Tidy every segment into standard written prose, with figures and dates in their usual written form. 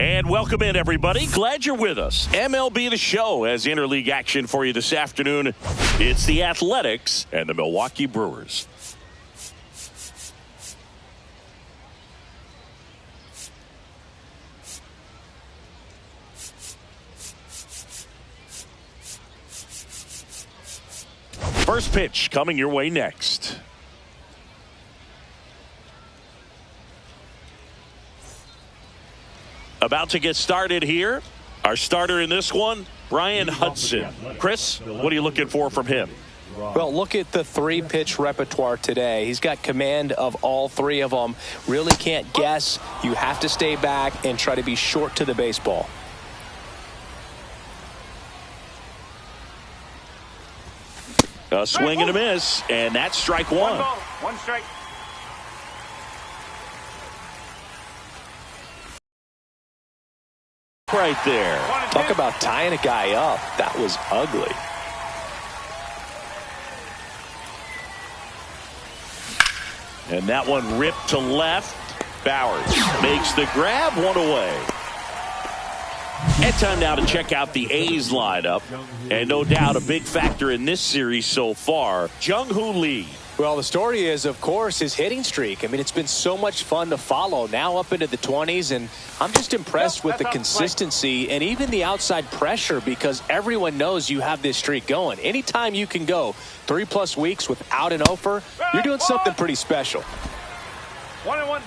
And welcome in, everybody. Glad you're with us. MLB The Show has interleague action for you this afternoon. It's the Athletics and the Milwaukee Brewers. First pitch coming your way next. About to get started here. Our starter in this one, Brian Hudson. Chris, what are you looking for from him? Well, look at the three-pitch repertoire today. He's got command of all three of them. Really can't guess. You have to stay back and try to be short to the baseball. A swing and a miss, and that's strike one. One ball, one strike. Right there. Talk about tying a guy up. That was ugly. And that one ripped to left. Bowers makes the grab, one away. And time now to check out the A's lineup. And no doubt a big factor in this series so far, Jung-Hoo Lee. Well, the story is, of course, his hitting streak. I mean, it's been so much fun to follow, now up into the 20s, and I'm just impressed with the consistency and even the outside pressure because everyone knows you have this streak going. Anytime you can go 3+ weeks without an offer, you're doing something pretty special. 1-1.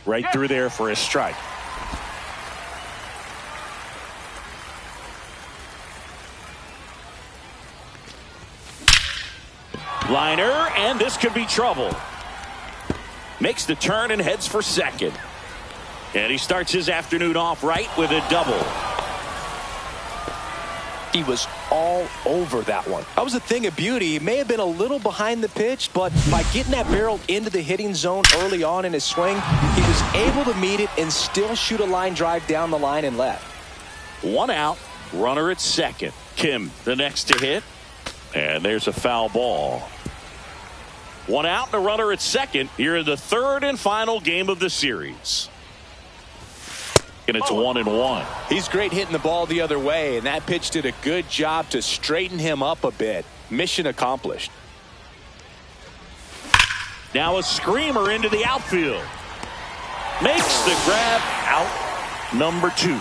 Right through there for a strike. Liner, and this could be trouble. Makes the turn and heads for second. And he starts his afternoon off right with a double. He was all over that one. That was a thing of beauty. He may have been a little behind the pitch, but by getting that barrel into the hitting zone early on in his swing, he was able to meet it and still shoot a line drive down the line and left. One out, runner at second. Kim, the next to hit. And there's a foul ball. One out and a runner at second here in the third and final game of the series. And it's 1-1. He's great hitting the ball the other way, and that pitch did a good job to straighten him up a bit. Mission accomplished. Now a screamer into the outfield. Makes the grab, out number 2.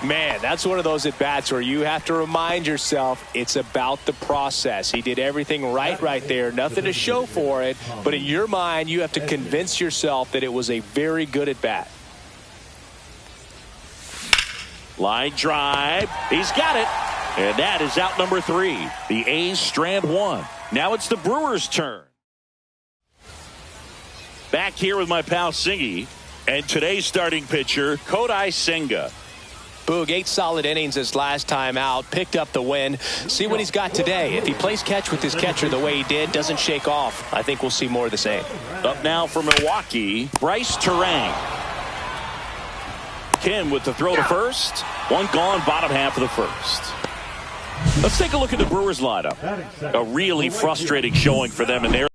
Man, that's one of those at-bats where you have to remind yourself it's about the process. He did everything right there. Nothing to show for it. But in your mind, you have to convince yourself that it was a very good at-bat. Line drive. He's got it. And that is out number 3. The A's strand 1. Now it's the Brewers' turn. Back here with my pal Singy. And today's starting pitcher, Kodai Senga. Boog, 8 solid innings his last time out, picked up the win. See what he's got today. If he plays catch with his catcher the way he did, doesn't shake off, I think we'll see more of the same. Up now for Milwaukee, Bryce Terang. Kim with the throw to first. One gone, bottom half of the first. Let's take a look at the Brewers lineup. A really frustrating showing for them in there.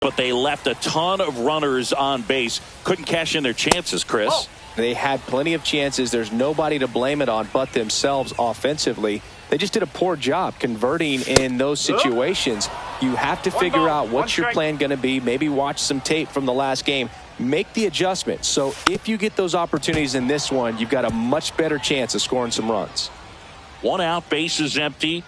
But they left a ton of runners on base. Couldn't cash in their chances, Chris. They had plenty of chances. There's nobody to blame it on but themselves offensively. They just did a poor job converting in those situations. You have to figure out what's your plan going to be. Maybe watch some tape from the last game. Make the adjustment. So if you get those opportunities in this one, you've got a much better chance of scoring some runs. One out, base is empty.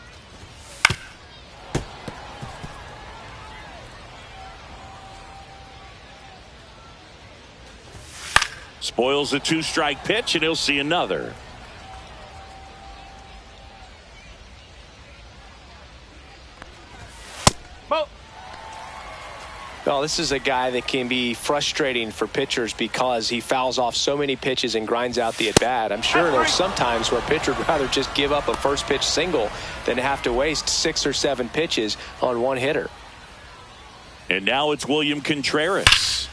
Spoils a 2-strike pitch, and he'll see another. Well, this is a guy that can be frustrating for pitchers because he fouls off so many pitches and grinds out the at-bat. I'm sure there's some times where a pitcher would rather just give up a first pitch single than have to waste 6 or 7 pitches on one hitter. And now it's William Contreras.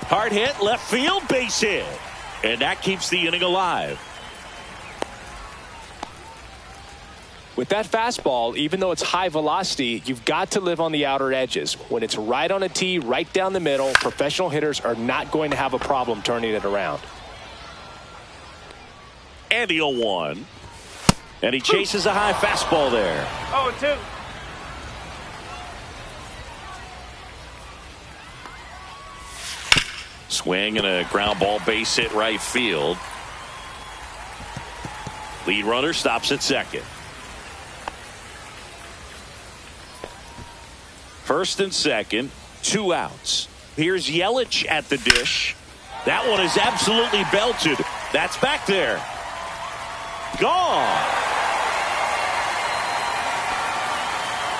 Hard hit, left field, base hit. And that keeps the inning alive. With that fastball, even though it's high velocity, you've got to live on the outer edges. When it's right on a tee, right down the middle, professional hitters are not going to have a problem turning it around. And the 0-1. And he chases a high fastball there. 0-2. Swing and a ground ball, base hit right field. Lead runner stops at second. First and second, 2 outs. Here's Yelich at the dish. That one is absolutely belted. That's back there. Gone.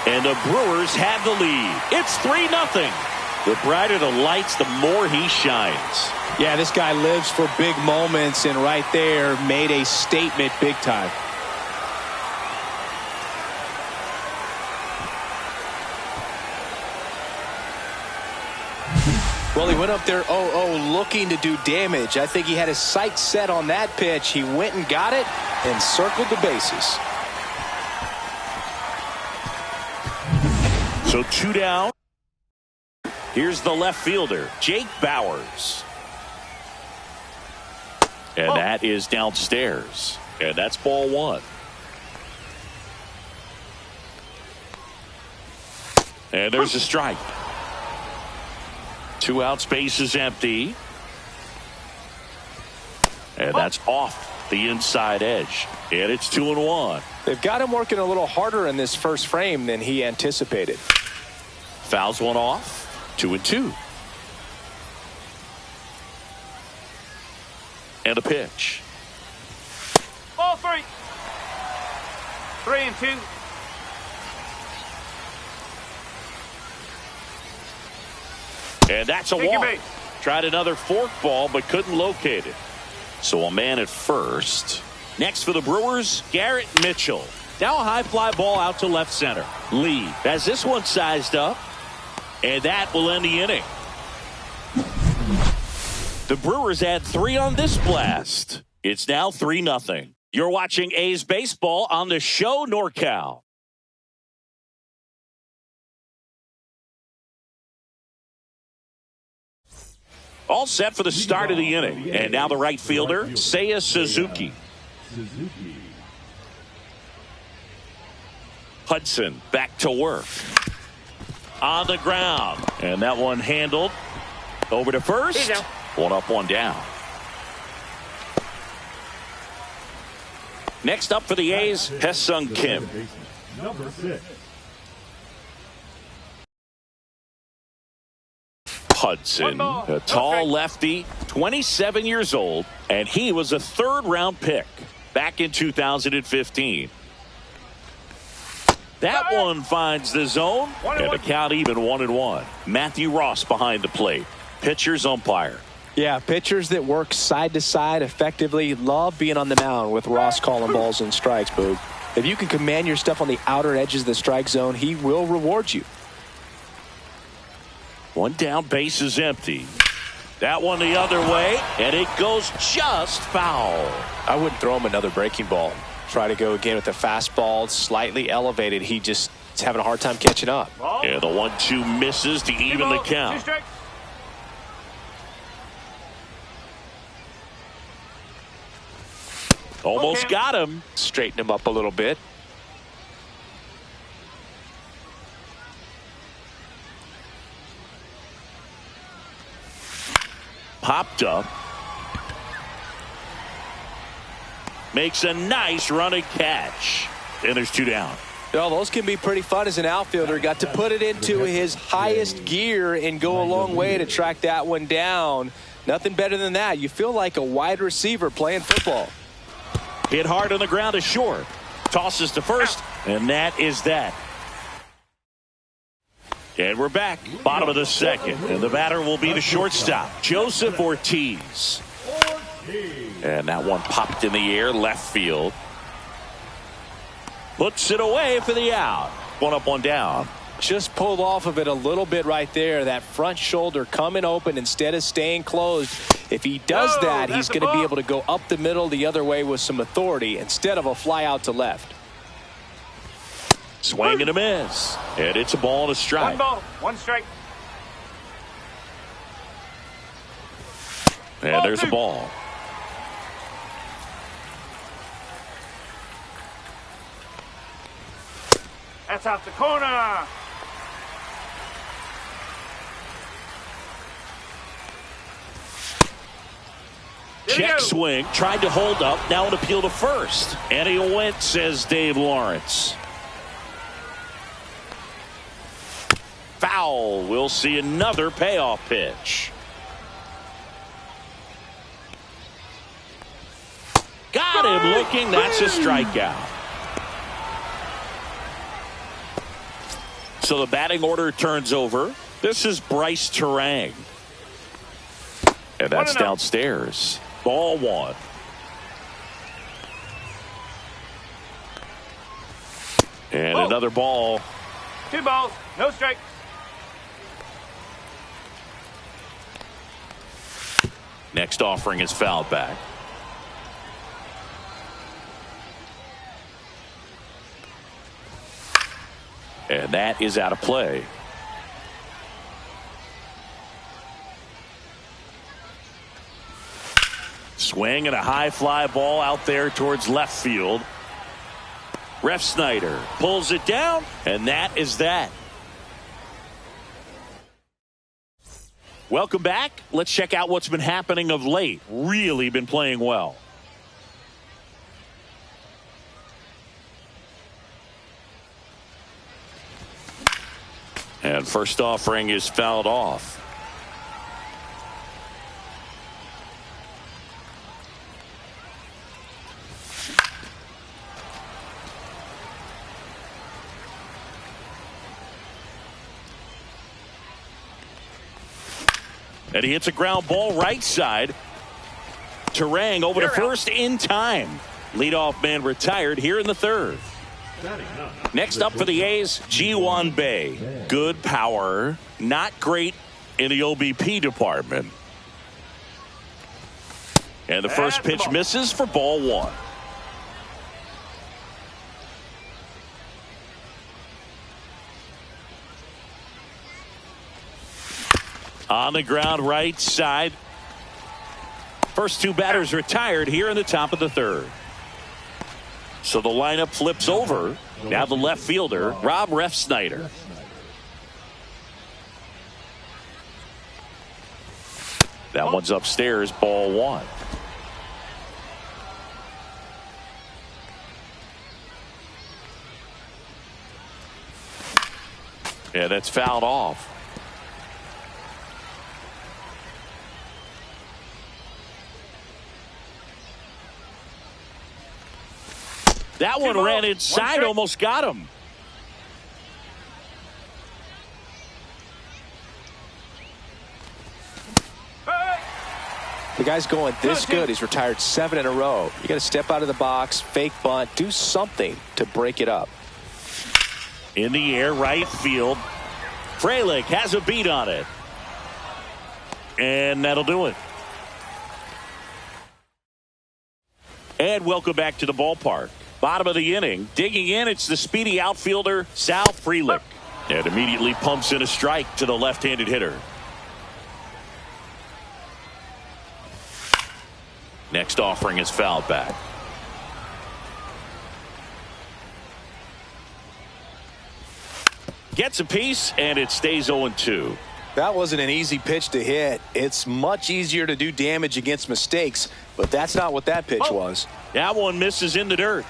And the Brewers have the lead. It's 3-0. The brighter the lights, the more he shines. Yeah, this guy lives for big moments, and right there made a statement big time. Well, he went up there 0-0 looking to do damage. I think he had his sights set on that pitch. He went and got it and circled the bases. So 2 down. Here's the left fielder, Jake Bauers. And that is downstairs. And that's ball 1. And there's a strike. 2 outs, base is empty. And that's off the inside edge. And it's 2-1. They've got him working a little harder in this first frame than he anticipated. Fouls one off. 2-2. And a pitch. Ball 3. 3-2. And that's a walk. Tried another fork ball, but couldn't locate it. So a man at first. Next for the Brewers, Garrett Mitchell. Now a high fly ball out to left center. Lee has this one sized up. And that will end the inning. The Brewers add 3 on this blast. It's now 3-0. You're watching A's baseball on the show NorCal. All set for the start of the inning. And now the right fielder, Seiya Suzuki. Hudson back to work. On the ground. And that one handled. Over to first. 1 up, 1 down. Next up for the A's, Hesung Kim. Number 6. Hudson, a tall lefty, 27 years old, and he was a 3rd-round pick back in 2015. That one finds the zone, and the count even 1-1. Matthew Ross behind the plate. Pitcher's umpire. Yeah, pitchers that work side to side effectively love being on the mound with Ross calling balls and strikes, Boog. If you can command your stuff on the outer edges of the strike zone, he will reward you. 1 down, base is empty. That one the other way, and it goes just foul. I wouldn't throw him another breaking ball. Try to go again with the fastball, slightly elevated. He just is having a hard time catching up. And the 1-2 misses to even the count. Almost got him. Straighten him up a little bit. Popped up. Makes a nice running catch. And there's 2 down. Well, those can be pretty fun as an outfielder. Got to put it into his highest gear and go a long way to track that one down. Nothing better than that. You feel like a wide receiver playing football. Hit hard on the ground to short. Tosses to first, and that is that. And we're back. Bottom of the 2nd. And the batter will be the shortstop, Joseph Ortiz. And that one popped in the air, left field. Puts it away for the out. 1 up, 1 down. Just pulled off of it a little bit right there. That front shoulder coming open instead of staying closed. If he does that, he's going to be able to go up the middle the other way with some authority instead of a fly out to left. Swing and a miss. And it's a ball and a strike. One ball, one strike. And there's a ball. That's out the corner. Check swing. Tried to hold up. Now an appeal to first. And he went, says Dave Lawrence. Foul. We'll see another payoff pitch. Got him looking. That's a strikeout. So the batting order turns over. This is Bryce Terang. And that's downstairs. Ball one. And another ball. 2 balls, no strikes. Next offering is fouled back. And that is out of play. Swing and a high fly ball out there towards left field. Ref Snyder pulls it down, and that is that. Welcome back. Let's check out what's been happening of late. Really been playing well. And first offering is fouled off. And he hits a ground ball right side. Terang over to first in time. Leadoff man retired here in the third. Next up for the A's, Ji-hwan Bae. Good power, not great in the OBP department. And the first pitch misses for ball one. On the ground right side. First two batters retired here in the top of the third. So the lineup flips over. Now the left fielder, Rob Ref Snyder. That one's upstairs, ball one. Yeah, that's fouled off. That one ran inside, almost got him. The guy's going this good. He's retired 7 in a row. You got to step out of the box, fake bunt, do something to break it up. In the air, right field. Frelick has a beat on it. And that'll do it. And welcome back to the ballpark. Bottom of the inning. Digging in, it's the speedy outfielder, Sal Frelick. And immediately pumps in a strike to the left-handed hitter. Next offering is fouled back. Gets a piece, and it stays 0-2. That wasn't an easy pitch to hit. It's much easier to do damage against mistakes, but that's not what that pitch was. That one misses in the dirt.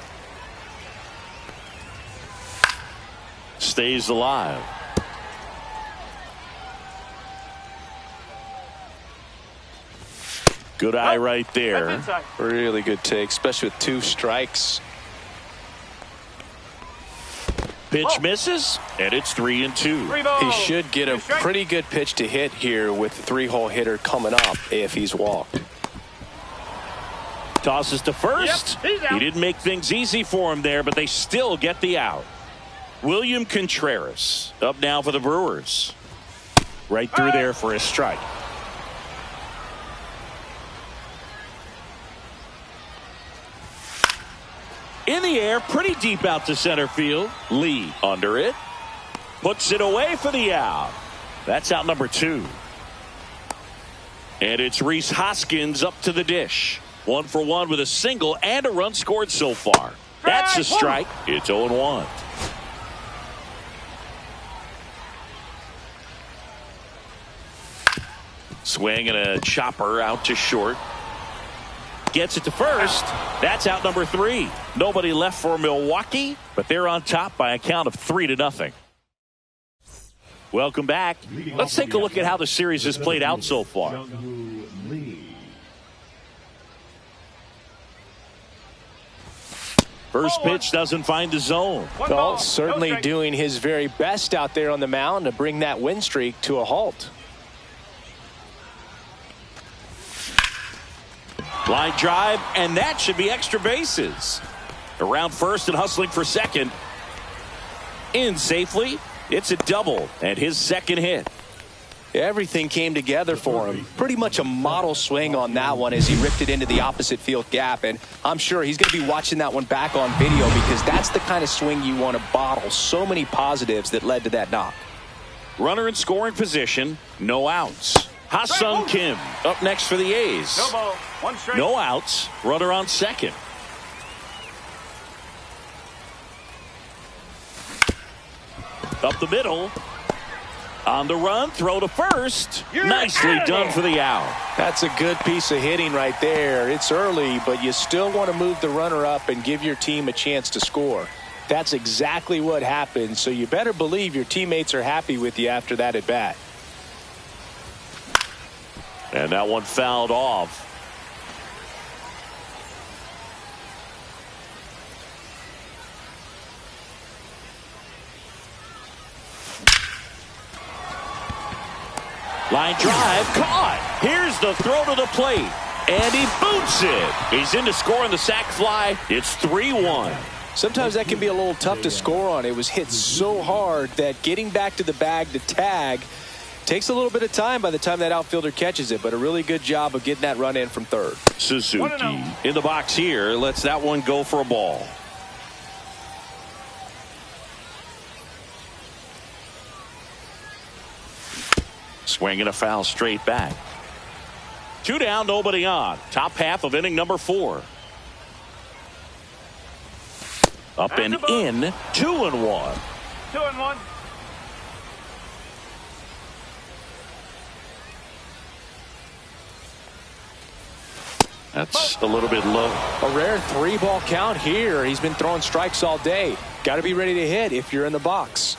Stays alive. Good eye right there. Really good take, especially with 2 strikes. Pitch misses, and it's 3-2. He should get a pretty good pitch to hit here with the 3-hole hitter coming up if he's walked. Tosses to first. He didn't make things easy for him there, but they still get the out. William Contreras up now for the Brewers. Right through there for a strike. In the air, pretty deep out to center field. Lee under it. Puts it away for the out. That's out number 2. And it's Rhys Hoskins up to the dish. 1 for 1 with a single and a run scored so far. That's a strike. It's 0-1. Swing and a chopper out to short. Gets it to first. That's out number 3. Nobody left for Milwaukee, but they're on top by a count of 3-0. Welcome back. Let's take a look at how the series has played out so far. First pitch doesn't find the zone. Well, certainly doing his very best out there on the mound to bring that win streak to a halt. Line drive, and that should be extra bases. Around first and hustling for second. In safely. It's a double and his second hit. Everything came together for him. Pretty much a model swing on that one as he ripped it into the opposite field gap. And I'm sure he's going to be watching that one back on video because that's the kind of swing you want to bottle. So many positives that led to that knock. Runner in scoring position. No outs. Ha-Sung Kim up next for the A's. No ball. 1 strike. No outs. Runner on second. Up the middle. On the run. Throw to first. Nicely done for the out. That's a good piece of hitting right there. It's early, but you still want to move the runner up and give your team a chance to score. That's exactly what happened, so you better believe your teammates are happy with you after that at bat. And that one fouled off. Line drive caught. Here's the throw to the plate. And he boots it. He's in to score on the sac fly. It's 3-1. Sometimes that can be a little tough to score on. It was hit so hard that getting back to the bag to tag takes a little bit of time by the time that outfielder catches it, but a really good job of getting that run in from third. Suzuki in the box here lets that one go for a ball. Swinging a foul straight back. 2 down, nobody on. Top half of inning number 4. Up and in, 2-1. 2-1. That's a little bit low. A rare 3-ball count here. He's been throwing strikes all day. Got to be ready to hit if you're in the box.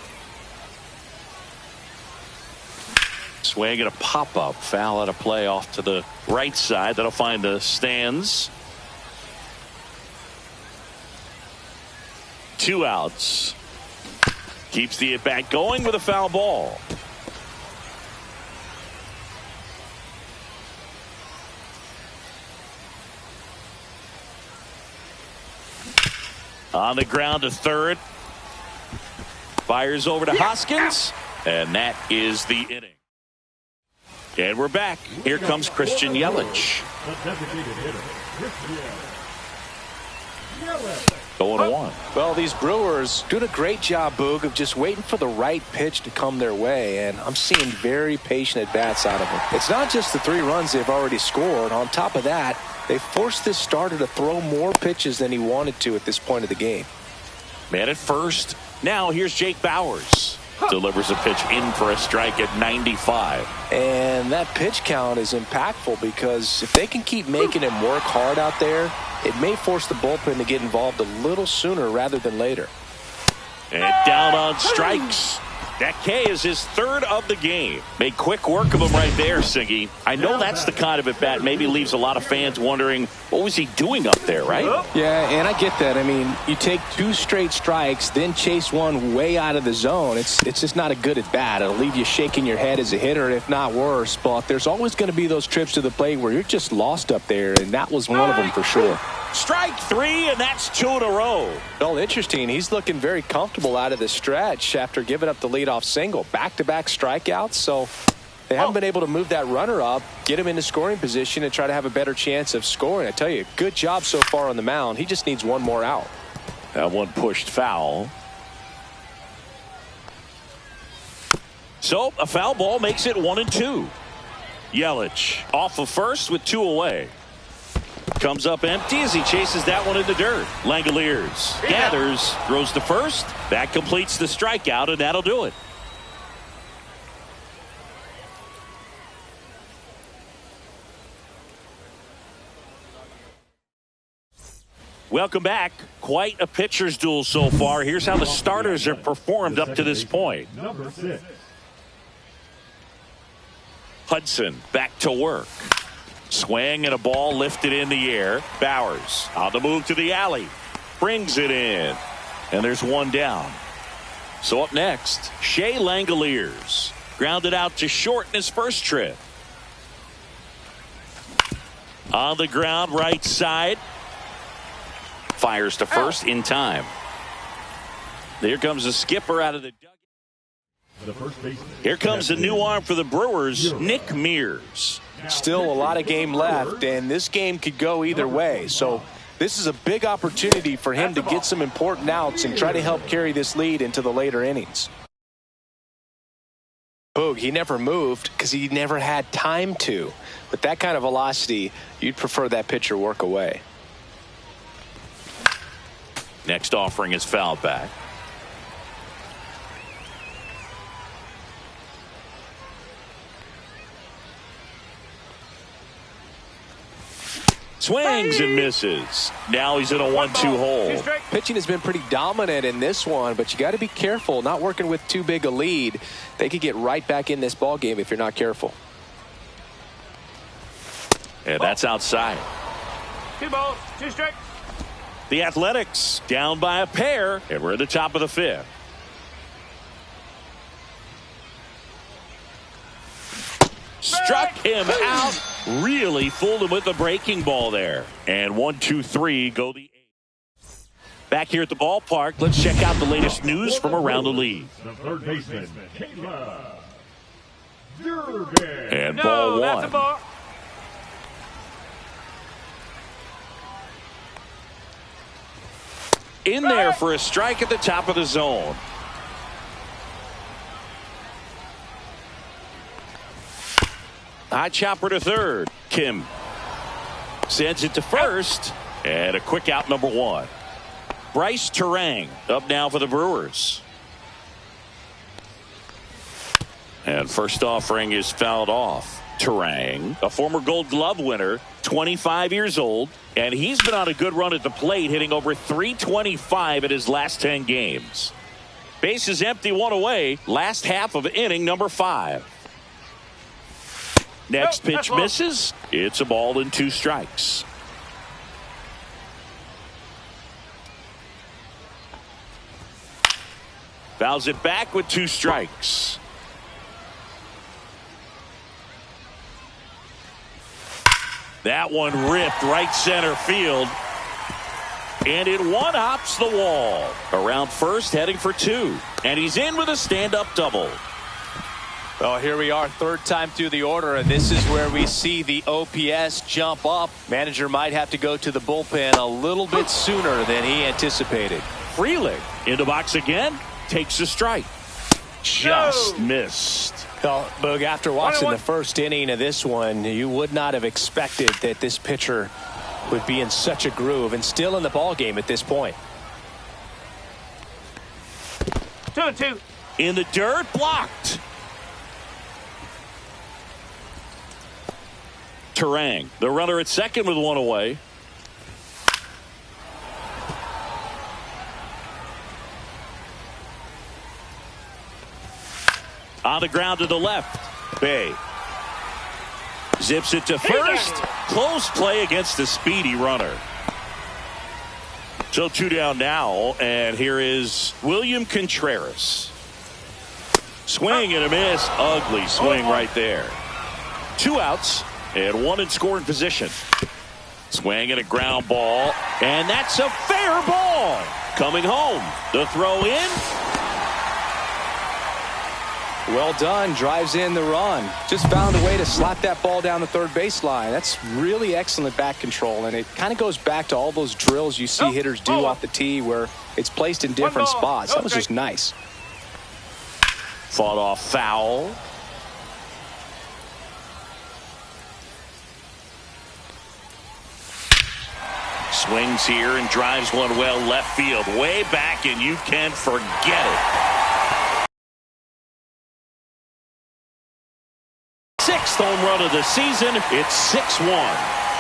Swing and a pop-up. Foul out of play off to the right side. That'll find the stands. 2 outs. Keeps the at-bat going with a foul ball. On the ground to third. Fires over to Hoskins. And that is the inning. And we're back. Here comes Christian Yelich. Going 1. Well, these Brewers doing a great job, Boog, of just waiting for the right pitch to come their way, and I'm seeing very patient at-bats out of them. It's not just the 3 runs they've already scored. On top of that, they forced this starter to throw more pitches than he wanted to at this point of the game. Man at first. Now here's Jake Bauers. Delivers a pitch in for a strike at 95. And that pitch count is impactful because if they can keep making him work hard out there, it may force the bullpen to get involved a little sooner rather than later. And down on strikes. That K is his 3rd of the game. Made quick work of him right there, Siggy. I know that's the kind of at-bat maybe leaves a lot of fans wondering, what was he doing up there, right? Yeah, and I get that. I mean, you take 2 straight strikes, then chase one way out of the zone. It's just not a good at-bat. It'll leave you shaking your head as a hitter, if not worse. But there's always going to be those trips to the plate where you're just lost up there, and that was one of them for sure. Strike 3, and that's 2 in a row. Well, interesting. He's looking very comfortable out of the stretch after giving up the leadoff single. Back-to-back strikeouts, so they haven't been able to move that runner up, get him into scoring position, and try to have a better chance of scoring. I tell you, good job so far on the mound. He just needs one more out. That one pushed foul. So a foul ball makes it 1-2. Yelich off of first with 2 away. Comes up empty as he chases that one in the dirt. Langoliers gathers, throws to first. That completes the strikeout, and that'll do it. Welcome back. Quite a pitcher's duel so far. Here's how the starters have performed up to this point. Number 6. Hudson back to work. Swing and a ball lifted in the air. Bowers on the move to the alley. Brings it in. And there's one down. So up next, Shea Langoliers. Grounded out to short in his first trip. On the ground, right side. Fires to first in time. Here comes the skipper out of the dugout. Here comes the new arm for the Brewers, Nick Mears. Still a lot of game left, and this game could go either way. So this is a big opportunity for him to get some important outs and try to help carry this lead into the later innings. Boog, he never moved because he never had time to. With that kind of velocity, you'd prefer that pitcher work away. Next offering is fouled back. Swings and misses. Now he's in a 1-2 hole. Pitching has been pretty dominant in this one, but you got to be careful. Not working with too big a lead. They could get right back in this ball game if you're not careful. And that's outside. 2 balls, 2 strikes. The Athletics down by a pair, and we're at the top of the 5th. Struck him out. Really fooled him with the breaking ball there. And 1-2-3 go the 8th. Back here at the ballpark, let's check out the latest news from around the league. The third baseman, And ball That's a one. ball. In there for a strike at the top of the zone. High chopper to third. Kim sends it to first. And a quick out, number 1. Bryce Terang up now for the Brewers. And first offering is fouled off. Terang, a former Gold Glove winner, 25 years old, and he's been on a good run at the plate, hitting over .325 in his last 10 games. Base is empty, 1 away. Last half of inning number 5. Next pitch misses. It's a ball and 2 strikes. Fouls it back with 2 strikes. That one ripped right center field. And it one-hops the wall. Around first, heading for 2. And he's in with a stand-up double. Well, here we are, third time through the order, and this is where we see the OPS jump up. Manager might have to go to the bullpen a little bit sooner than he anticipated. Freeling in the box again. Takes a strike. Just missed. Well, Boog, after watching the first inning of this one, you would not have expected that this pitcher would be in such a groove and still in the ball game at this point. 2-2. In the dirt, blocked. Terang, the runner at second with 1 away. On the ground to the left. Bay zips it to first. Close play against the speedy runner. So 2 down now, and here is William Contreras. Swing and a miss. Ugly swing right there. 2 outs and 1 in scoring position. Swing and a ground ball, and that's a fair ball. Coming home. The throw in. Well done. Drives in the run. Just found a way to slap that ball down the third baseline. That's really excellent bat control, and it kind of goes back to all those drills you see hitters do off the tee where it's placed in different spots. That was just nice. Fought off foul. Swings here and drives one well left field. Way back, and you can forget it. Sixth home run of the season. It's 6-1.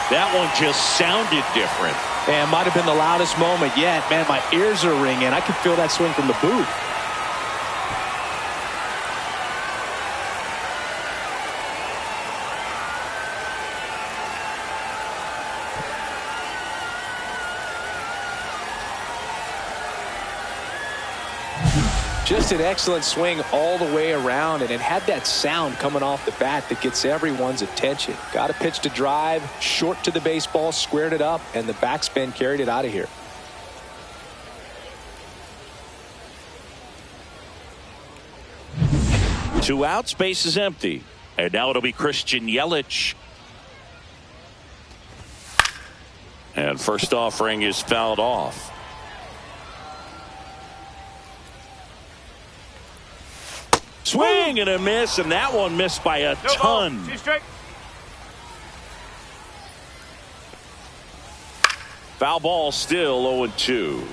That one just sounded different. And might have been the loudest moment yet. Man, my ears are ringing. I could feel that swing from the booth. Just an excellent swing all the way around, and it had that sound coming off the bat that gets everyone's attention. Got a pitch to drive, short to the baseball, squared it up, and the backspin carried it out of here. Two outs, base is empty. And now it'll be Christian Yelich. And first offering is fouled off. Swing and a miss, and that one missed by a ton. 2 strike. Foul ball, still 0-2.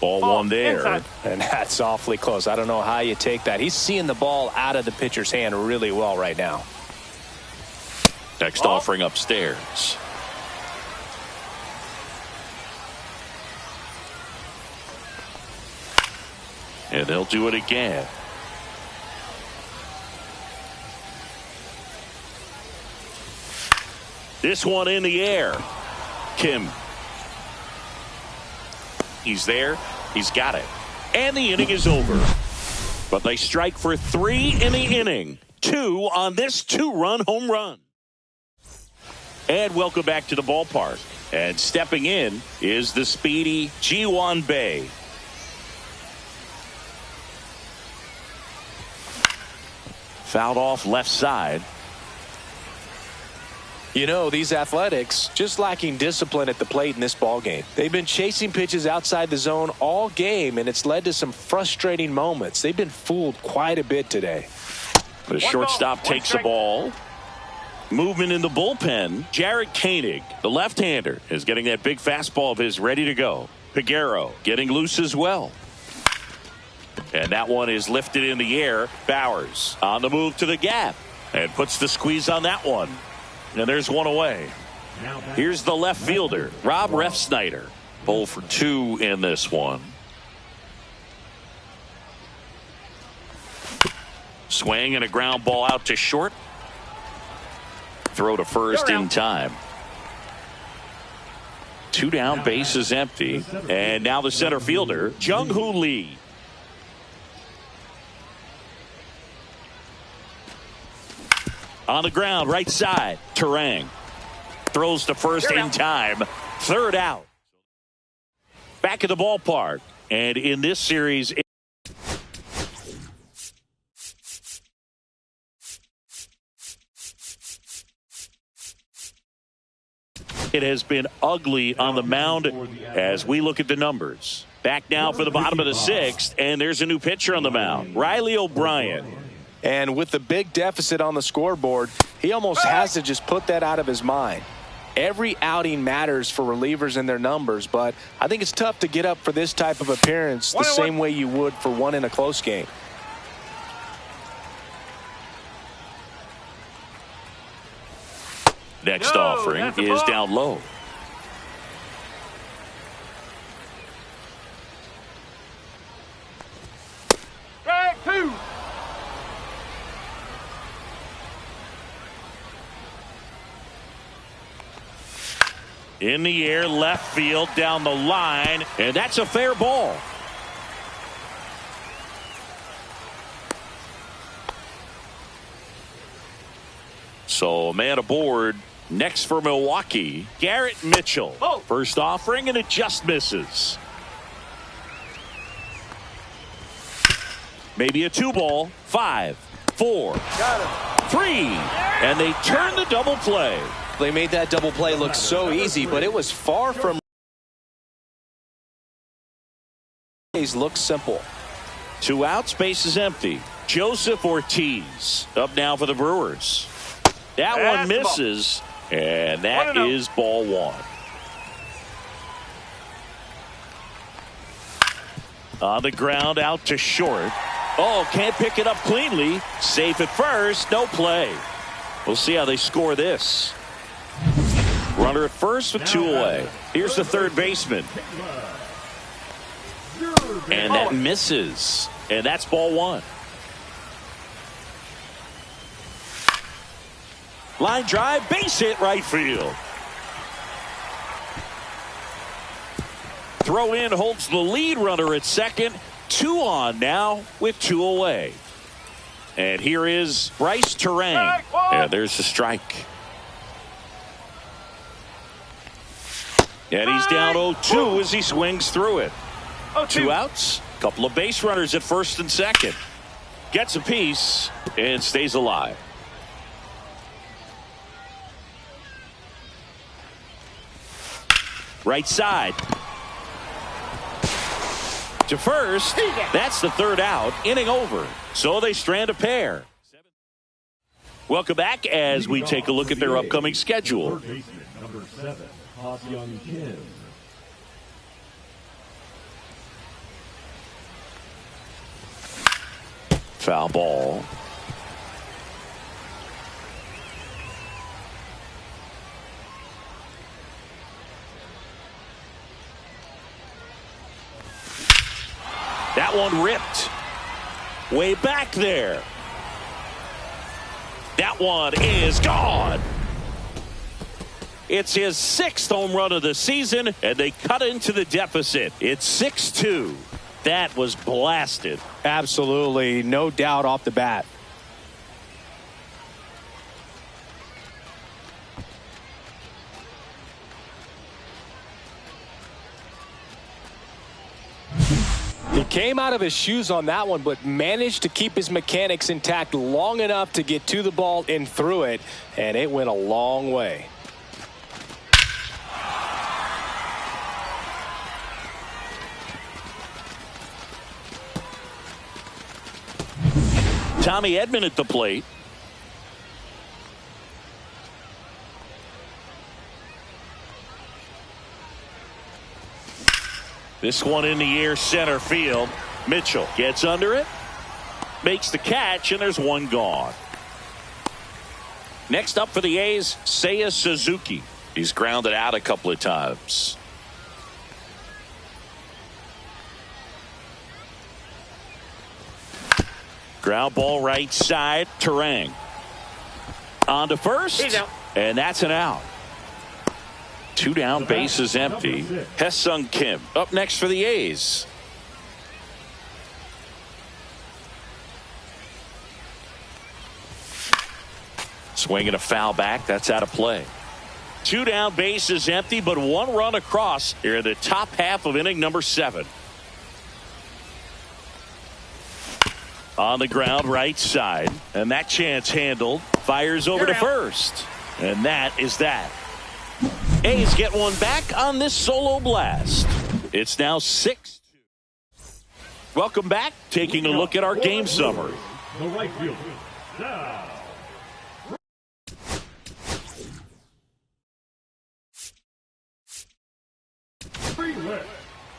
Ball one there. Inside. And that's awfully close. I don't know how you take that. He's seeing the ball out of the pitcher's hand really well right now. Next offering upstairs. And they'll do it again. This one in the air. Kim. He's there. He's got it. And the inning is over. But they strike for 3 in the inning. 2 on this 2-run home run. And welcome back to the ballpark. And stepping in is the speedy Ji-hwan Bae. Fouled off left side. You know, these Athletics just lacking discipline at the plate in this ballgame. They've been chasing pitches outside the zone all game, and it's led to some frustrating moments. They've been fooled quite a bit today. The shortstop takes the ball. Movement in the bullpen. Jarred Koenig, the left-hander, is getting that big fastball of his ready to go. Peguero getting loose as well. And that one is lifted in the air. Bowers on the move to the gap and puts the squeeze on that one. And there's one away. Here's the left fielder, Rob Refsnyder. 0 for 2 in this one. Swing and a ground ball out to short. Throw to first in time. 2 down, base is empty. And now the center fielder, Jung-Hoo Lee. On the ground, right side, Turang. Throws to first in time. 3rd out. Back at the ballpark. And in this series, it has been ugly on the mound as we look at the numbers. Back now for the bottom of the 6th, and there's a new pitcher on the mound, Riley O'Brien. And with the big deficit on the scoreboard, he almost has to just put that out of his mind. Every outing matters for relievers and their numbers, but I think it's tough to get up for this type of appearance the same way you would for one in a close game. Next offering is down low. Strike 2. In the air, left field, down the line, and that's a fair ball. So a man aboard. Next for Milwaukee, Garrett Mitchell. First offering, and it just misses. Maybe a 2-ball. 5, 4, 3, and they turn the double play. They made that double play look so easy, but it was far from. Looks simple. 2 outs, base is empty. Joseph Ortiz up now for the Brewers. That one misses. And that is ball 1. On the ground, out to short. Oh, can't pick it up cleanly. Safe at first, no play. We'll see how they score this. Runner at first with 2 away. Here's the third baseman. And that misses. And that's ball 1. Line drive, base hit, right field. Throw in holds the lead runner at second. 2 on now with 2 away. And here is Bryce Terang. And there's the strike. And he's down 0-2 as he swings through it. 2 outs, couple of base runners at first and second. Gets a piece and stays alive. Right side. To first. That's the 3rd out. Inning over. So they strand a pair. Welcome back as we take a look at their upcoming schedule. Number 7, Ha-Seong Kim. Foul ball. That one ripped. Way back there. That one is gone. It's his 6th home run of the season, and they cut into the deficit. It's 6-2. That was blasted. Absolutely, no doubt off the bat. He came out of his shoes on that one, but managed to keep his mechanics intact long enough to get to the ball and through it, and it went a long way. Tommy Edman at the plate. This one in the air, center field. Mitchell gets under it, makes the catch, and there's one gone. Next up for the A's, Seiya Suzuki. He's grounded out a couple of times. Ground ball right side. Terang on to first, and that's an out. 2 down, bases empty. Ha-Seong Kim up next for the A's. Swinging a foul back. That's out of play. 2 down, bases empty, but 1 run across here in the top half of inning number 7. On the ground, right side, and that chance handled. Fires over to first, and that is that. A's get one back on this solo blast. It's now 6-2. Welcome back. Taking a look at our game summary. The right fielder. Now.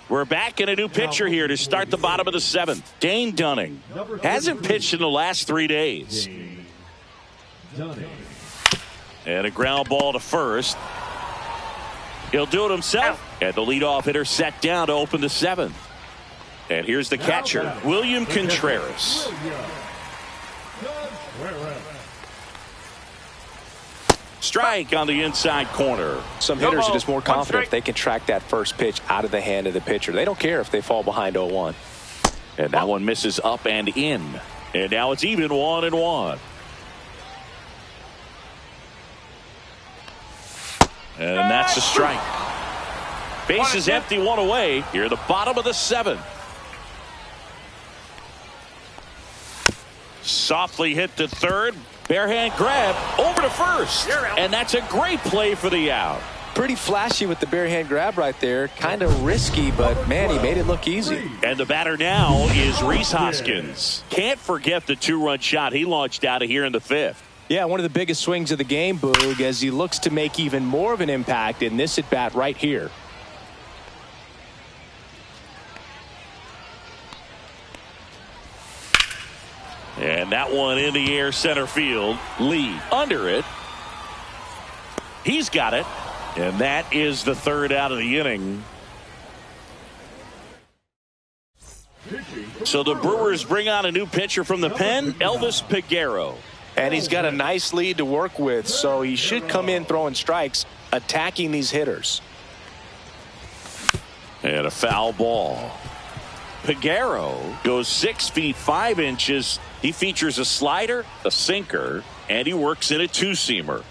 We're back in a new pitcher here to start the bottom of the 7th. Dane Dunning hasn't pitched in the last 3 days. And a ground ball to first. He'll do it himself. And the leadoff hitter set down to open the 7th. And here's the catcher, William Contreras. Strike on the inside corner. Some hitters are just more confident if they can track that first pitch out of the hand of the pitcher. They don't care if they fall behind 0-1. And that one misses up and in. And now it's even 1-1. And that's a strike. Bases empty, one away. Here at the bottom of the seventh. Softly hit to third. Barehand grab over to first. And that's a great play for the out. Pretty flashy with the barehand grab right there. Kind of risky, but man, he made it look easy. And the batter now is Rhys Hoskins. Can't forget the two-run shot he launched out of here in the fifth. Yeah, one of the biggest swings of the game, Boog, as he looks to make even more of an impact in this at-bat right here. And that one in the air center field. Lee under it. He's got it. And that is the third out of the inning. So the Brewers bring on a new pitcher from the pen, Elvis Peguero. And he's got a nice lead to work with, so he should come in throwing strikes, attacking these hitters. And a foul ball. Peguero goes 6 feet 5 inches. He features a slider, a sinker, and he works in a two-seamer.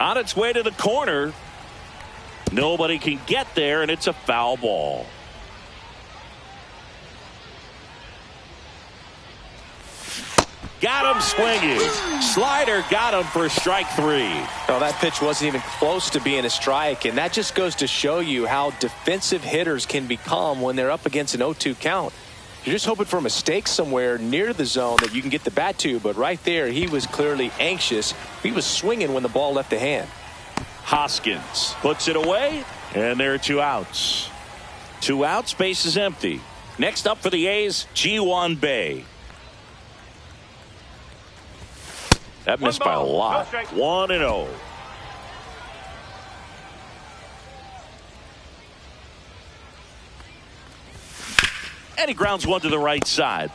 On its way to the corner. Nobody can get there, and it's a foul ball. Got him swinging. Slider got him for strike 3. No, that pitch wasn't even close to being a strike, and that just goes to show you how defensive hitters can become when they're up against an 0-2 count. You're just hoping for a mistake somewhere near the zone that you can get the bat to, but right there he was clearly anxious. He was swinging when the ball left the hand. Hoskins puts it away, and there are 2 outs. 2 outs, base is empty. Next up for the A's, Ji-hwan Bae. That missed by a lot. 1-0. And he grounds one to the right side.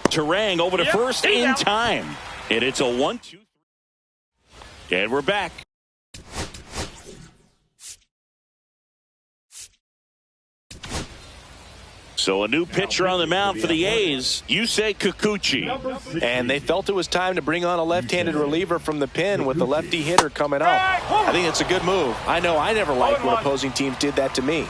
Terang over to first in time. And it's a 1-2-3. And we're back. So a new pitcher on the mound for the A's, Yusei Kikuchi. And they felt it was time to bring on a left-handed reliever from the pen with the lefty hitter coming up. I think it's a good move. I know I never liked when opposing teams did that to me.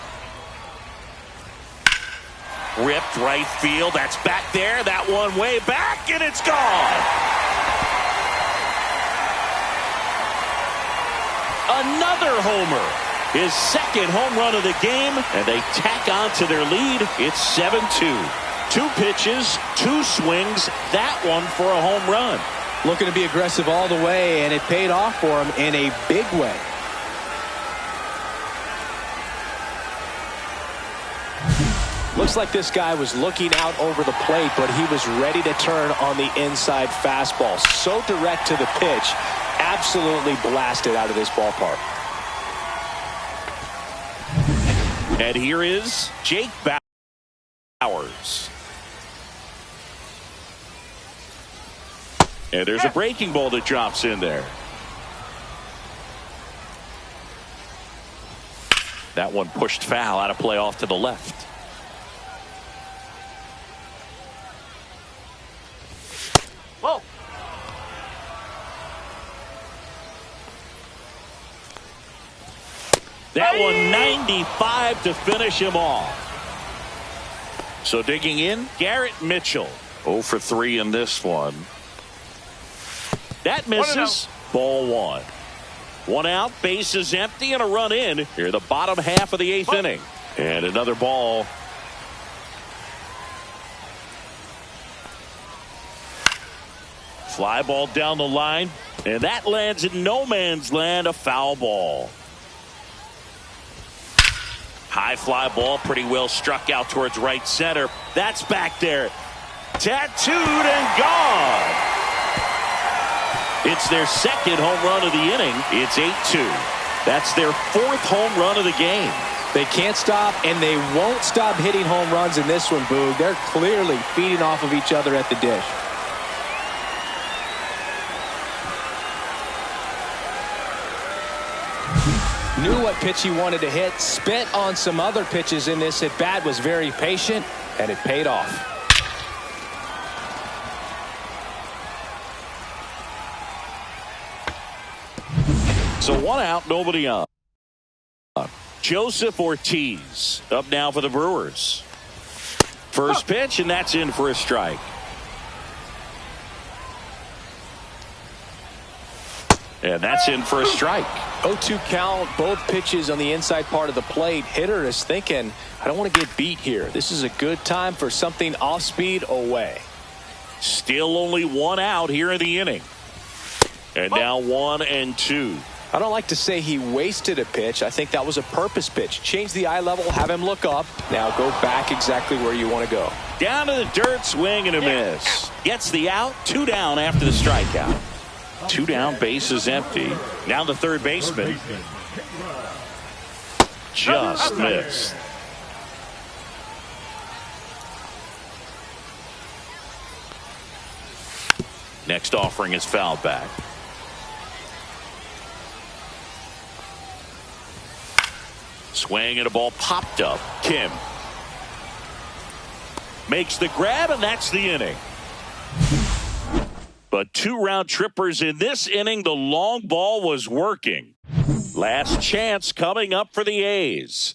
Ripped right field. That's back there. That one way back, and it's gone. Another homer. His second home run of the game, and they tack on to their lead. It's 7-2. 2 pitches, 2 swings. That one for a home run. Looking to be aggressive all the way, and it paid off for him in a big way. Looks like this guy was looking out over the plate, but he was ready to turn on the inside fastball. So direct to the pitch, absolutely blasted out of this ballpark. And here is Jake Bauers. And there's a breaking ball that drops in there. That one pushed foul, out of play off to the left. Whoa. That one 95 to finish him off. So digging in, Garrett Mitchell. 0 for 3 in this one. That misses. Ball 1. 1 out, bases empty, and a run in. Here the bottom half of the 8th inning. And another ball. Fly ball down the line. And that lands in no man's land, a foul ball. High fly ball, pretty well struck out towards right center. That's back there. Tattooed and gone. It's their second home run of the inning. It's 8-2. That's their 4th home run of the game. They can't stop, and they won't stop hitting home runs in this one, Boog. They're clearly feeding off of each other at the dish. Knew what pitch he wanted to hit, spent on some other pitches in this at bat, was very patient, and it paid off. So 1 out, nobody on. Joseph Ortiz up now for the Brewers. First pitch, and that's in for a strike. And that's in for a strike. 0-2 count, both pitches on the inside part of the plate. Hitter is thinking, I don't want to get beat here. This is a good time for something off speed away. Still only 1 out here in the inning. And now 1-2. I don't like to say he wasted a pitch. I think that was a purpose pitch. Change the eye level, have him look up. Now go back exactly where you want to go. Down to the dirt, swing and a miss. Gets the out, 2 down after the strikeout. 2 down, base is empty. Now the third baseman. Just missed. Next offering is fouled back. Swing and a ball popped up. Kim makes the grab, and that's the inning. But 2 round trippers in this inning. The long ball was working. Last chance coming up for the A's.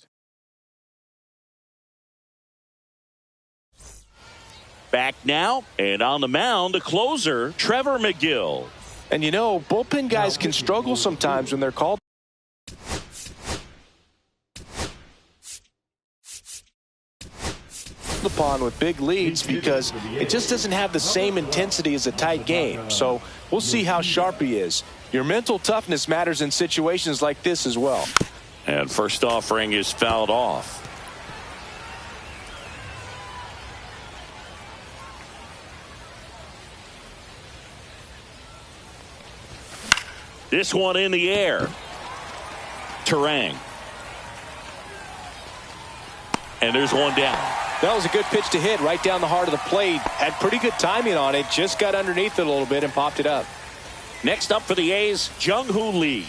Back now, and on the mound, the closer, Trevor McGill. And you know, bullpen guys can struggle sometimes when they're called upon with big leads because it just doesn't have the same intensity as a tight game. So we'll see how sharp he is. Your mental toughness matters in situations like this as well. And first offering is fouled off. This one in the air. Terang. And there's one down. That was a good pitch to hit right down the heart of the plate. Had pretty good timing on it. Just got underneath it a little bit and popped it up. Next up for the A's, Jung-Hoo Lee.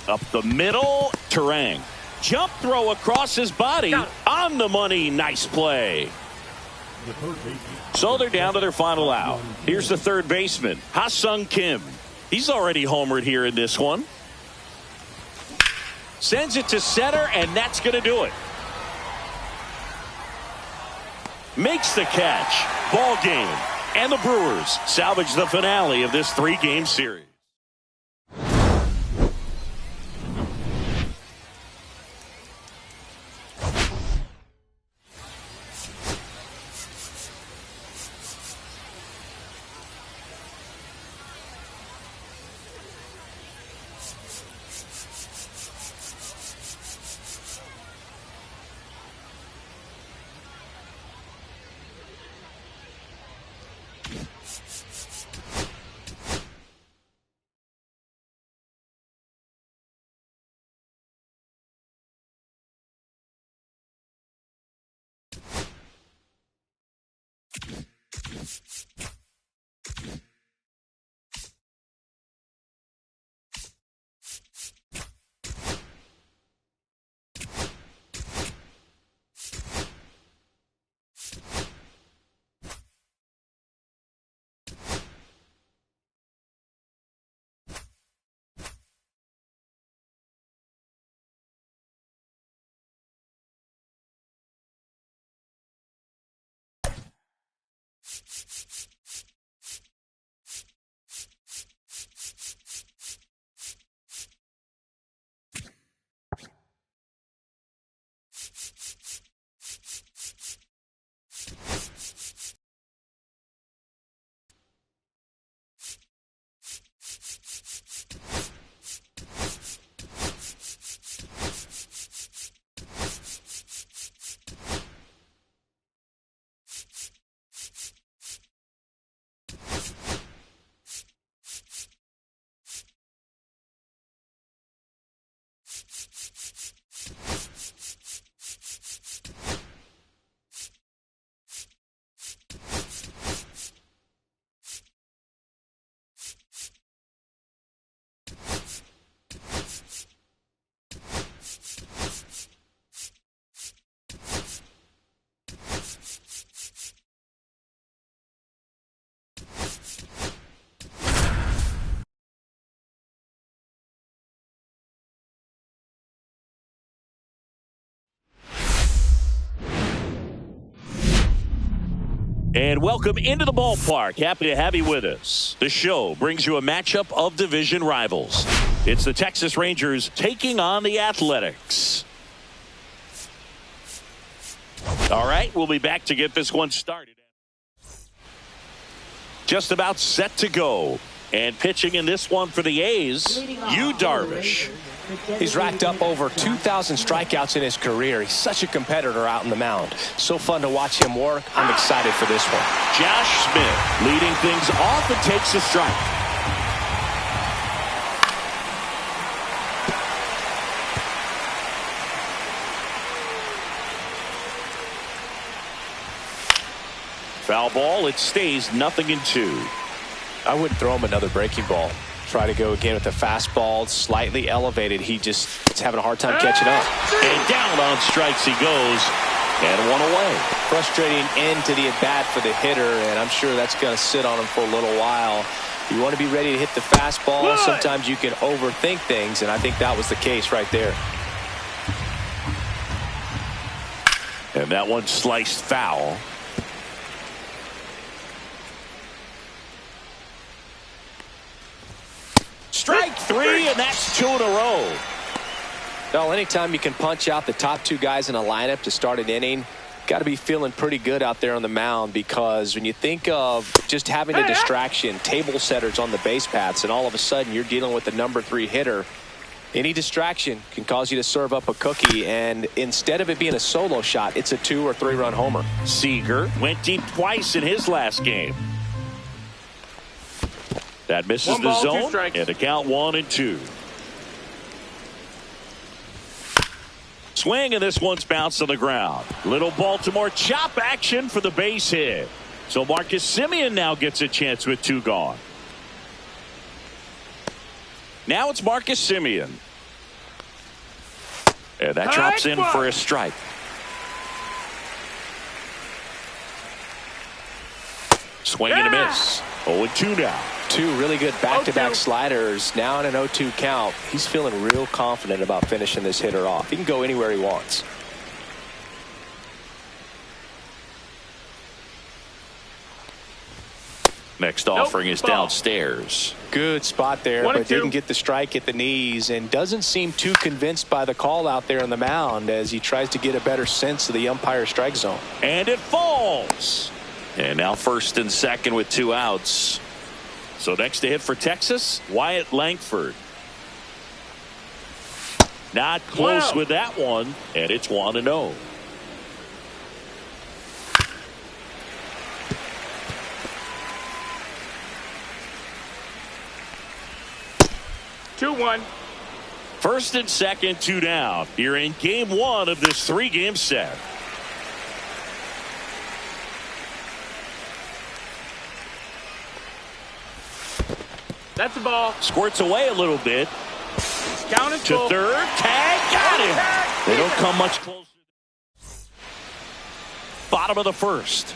Up the middle, Terang. Jump throw across his body. On the money. Nice play. So they're down to their final out. Here's the third baseman, Ha-Sung Kim. He's already homered here in this one. Sends it to center, and that's going to do it. Makes the catch. Ball game. And the Brewers salvage the finale of this 3-game series. And welcome into the ballpark. Happy to have you with us. The show brings you a matchup of division rivals. It's the Texas Rangers taking on the Athletics. All right, we'll be back to get this one started. Just about set to go. And pitching in this one for the A's, Yu Darvish. He's racked up over 2,000 strikeouts in his career. He's such a competitor out on the mound. So fun to watch him work. I'm excited for this one. Josh Smith leading things off and takes a strike. Foul ball. It stays 0-2. I wouldn't throw him another breaking ball. Try to go again with the fastball, slightly elevated. He just is having a hard time catching up. And down on strikes he goes, and one away. Frustrating end to the at-bat for the hitter, and I'm sure that's going to sit on him for a little while. You want to be ready to hit the fastball. Sometimes you can overthink things, and I think that was the case right there. And that one sliced foul. Strike three, and that's 2 in a row. Well, anytime you can punch out the top two guys in a lineup to start an inning, got to be feeling pretty good out there on the mound, because when you think of just having a distraction, table setters on the base paths, and all of a sudden you're dealing with the number 3 hitter, any distraction can cause you to serve up a cookie, and instead of it being a solo shot, it's a 2 or 3 run homer. Seager went deep twice in his last game. That misses the zone, and the count 1-2. Swing, and this one's bounced on the ground. Little Baltimore chop action for the base hit. So Marcus Semien now gets a chance with 2 gone. Now it's Marcus Semien. And that drops in for a strike. Swing and a miss. 0-2 now. 2 really good back-to-back sliders. Now in an 0-2 count. He's feeling real confident about finishing this hitter off. He can go anywhere he wants. Next offering is downstairs. Good spot there, but didn't get the strike at the knees, and doesn't seem too convinced by the call out there on the mound as he tries to get a better sense of the umpire strike zone. And it falls. And now first and second with 2 outs. So next to hit for Texas, Wyatt Langford. Not close with that one, and it's 1-0. First and second, 2 down. You're in game 1 of this 3-game set. That's the ball. Squirts away a little bit. Count is to full. third. Tag. Got him. They don't come much closer. Bottom of the first.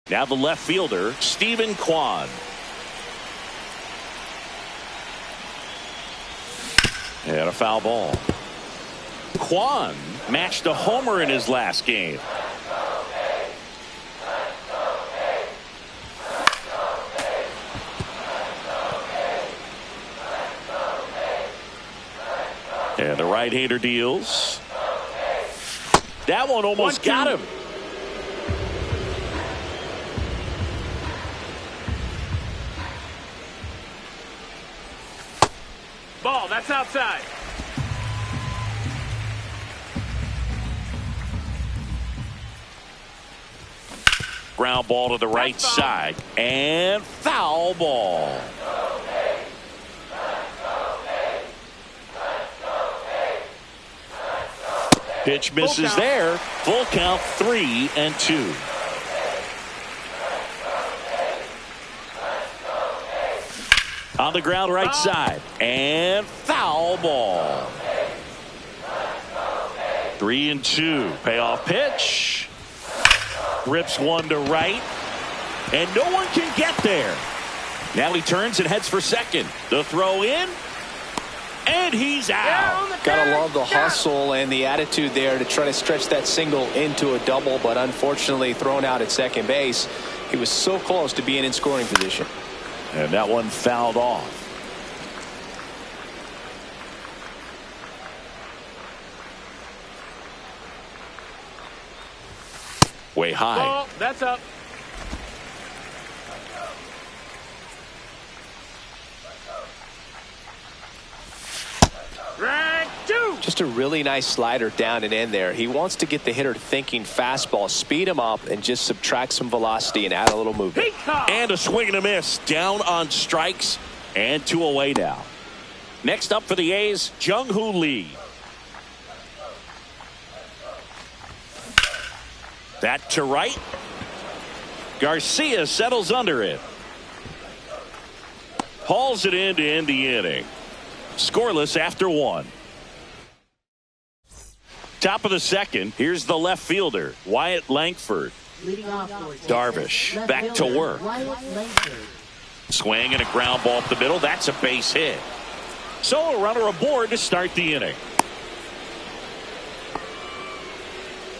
Now the left fielder, Stephen Kwan. And a foul ball. Kwan matched a homer in his last game. And the right-hander deals. That one almost got him. Ball, that's outside. Ground ball to the right side. And foul ball. Pitch misses there. Full count, 3-2. On the ground right side. And foul ball. 3-2. Payoff pitch. Rips one to right. And no one can get there. Now he turns and heads for second. The throw in. And he's out. Gotta love the hustle and the attitude there to try to stretch that single into a double, but unfortunately thrown out at second base. He was so close to being in scoring position. And that one fouled off. Way high. Ball, that's up. Right, two. Just a really nice slider down and in there. He wants to get the hitter thinking fastball, speed him up, and just subtract some velocity and add a little movement. And a swing and a miss. Down on strikes and 2 away now. Next up for the A's, Jung-Hoo Lee. That to right. Garcia settles under it. Hauls it in to end the inning. Scoreless after 1. Top of the second. Here's the left fielder, Wyatt Langford. Darvish back to work. Swing and a ground ball up the middle. That's a base hit. So a runner aboard to start the inning.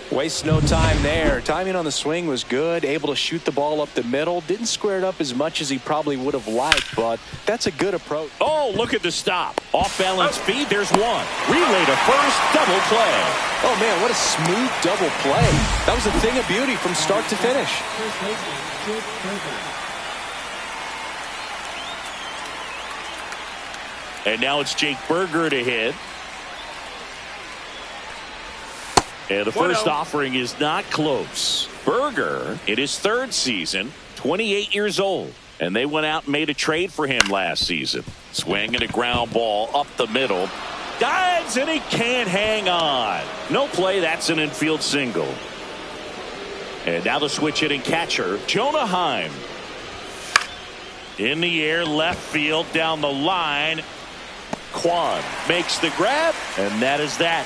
Wastes no time there. Timing on the swing was good. Able to shoot the ball up the middle. Didn't square it up as much as he probably would have liked, but that's a good approach. Oh, look at the stop. Off balance speed. There's one. Relay to first. Double play. Oh, man, what a smooth double play. That was a thing of beauty from start to finish. And now it's Jake Berger to hit. And the first offering is not close. Berger, in his 3rd season, 28 years old. And they went out and made a trade for him last season. Swing and a ground ball up the middle. Dives and he can't hang on. No play, that's an infield single. And now the switch hitting catcher, Jonah Heim. In the air, left field, down the line. Kwan makes the grab, and that is that.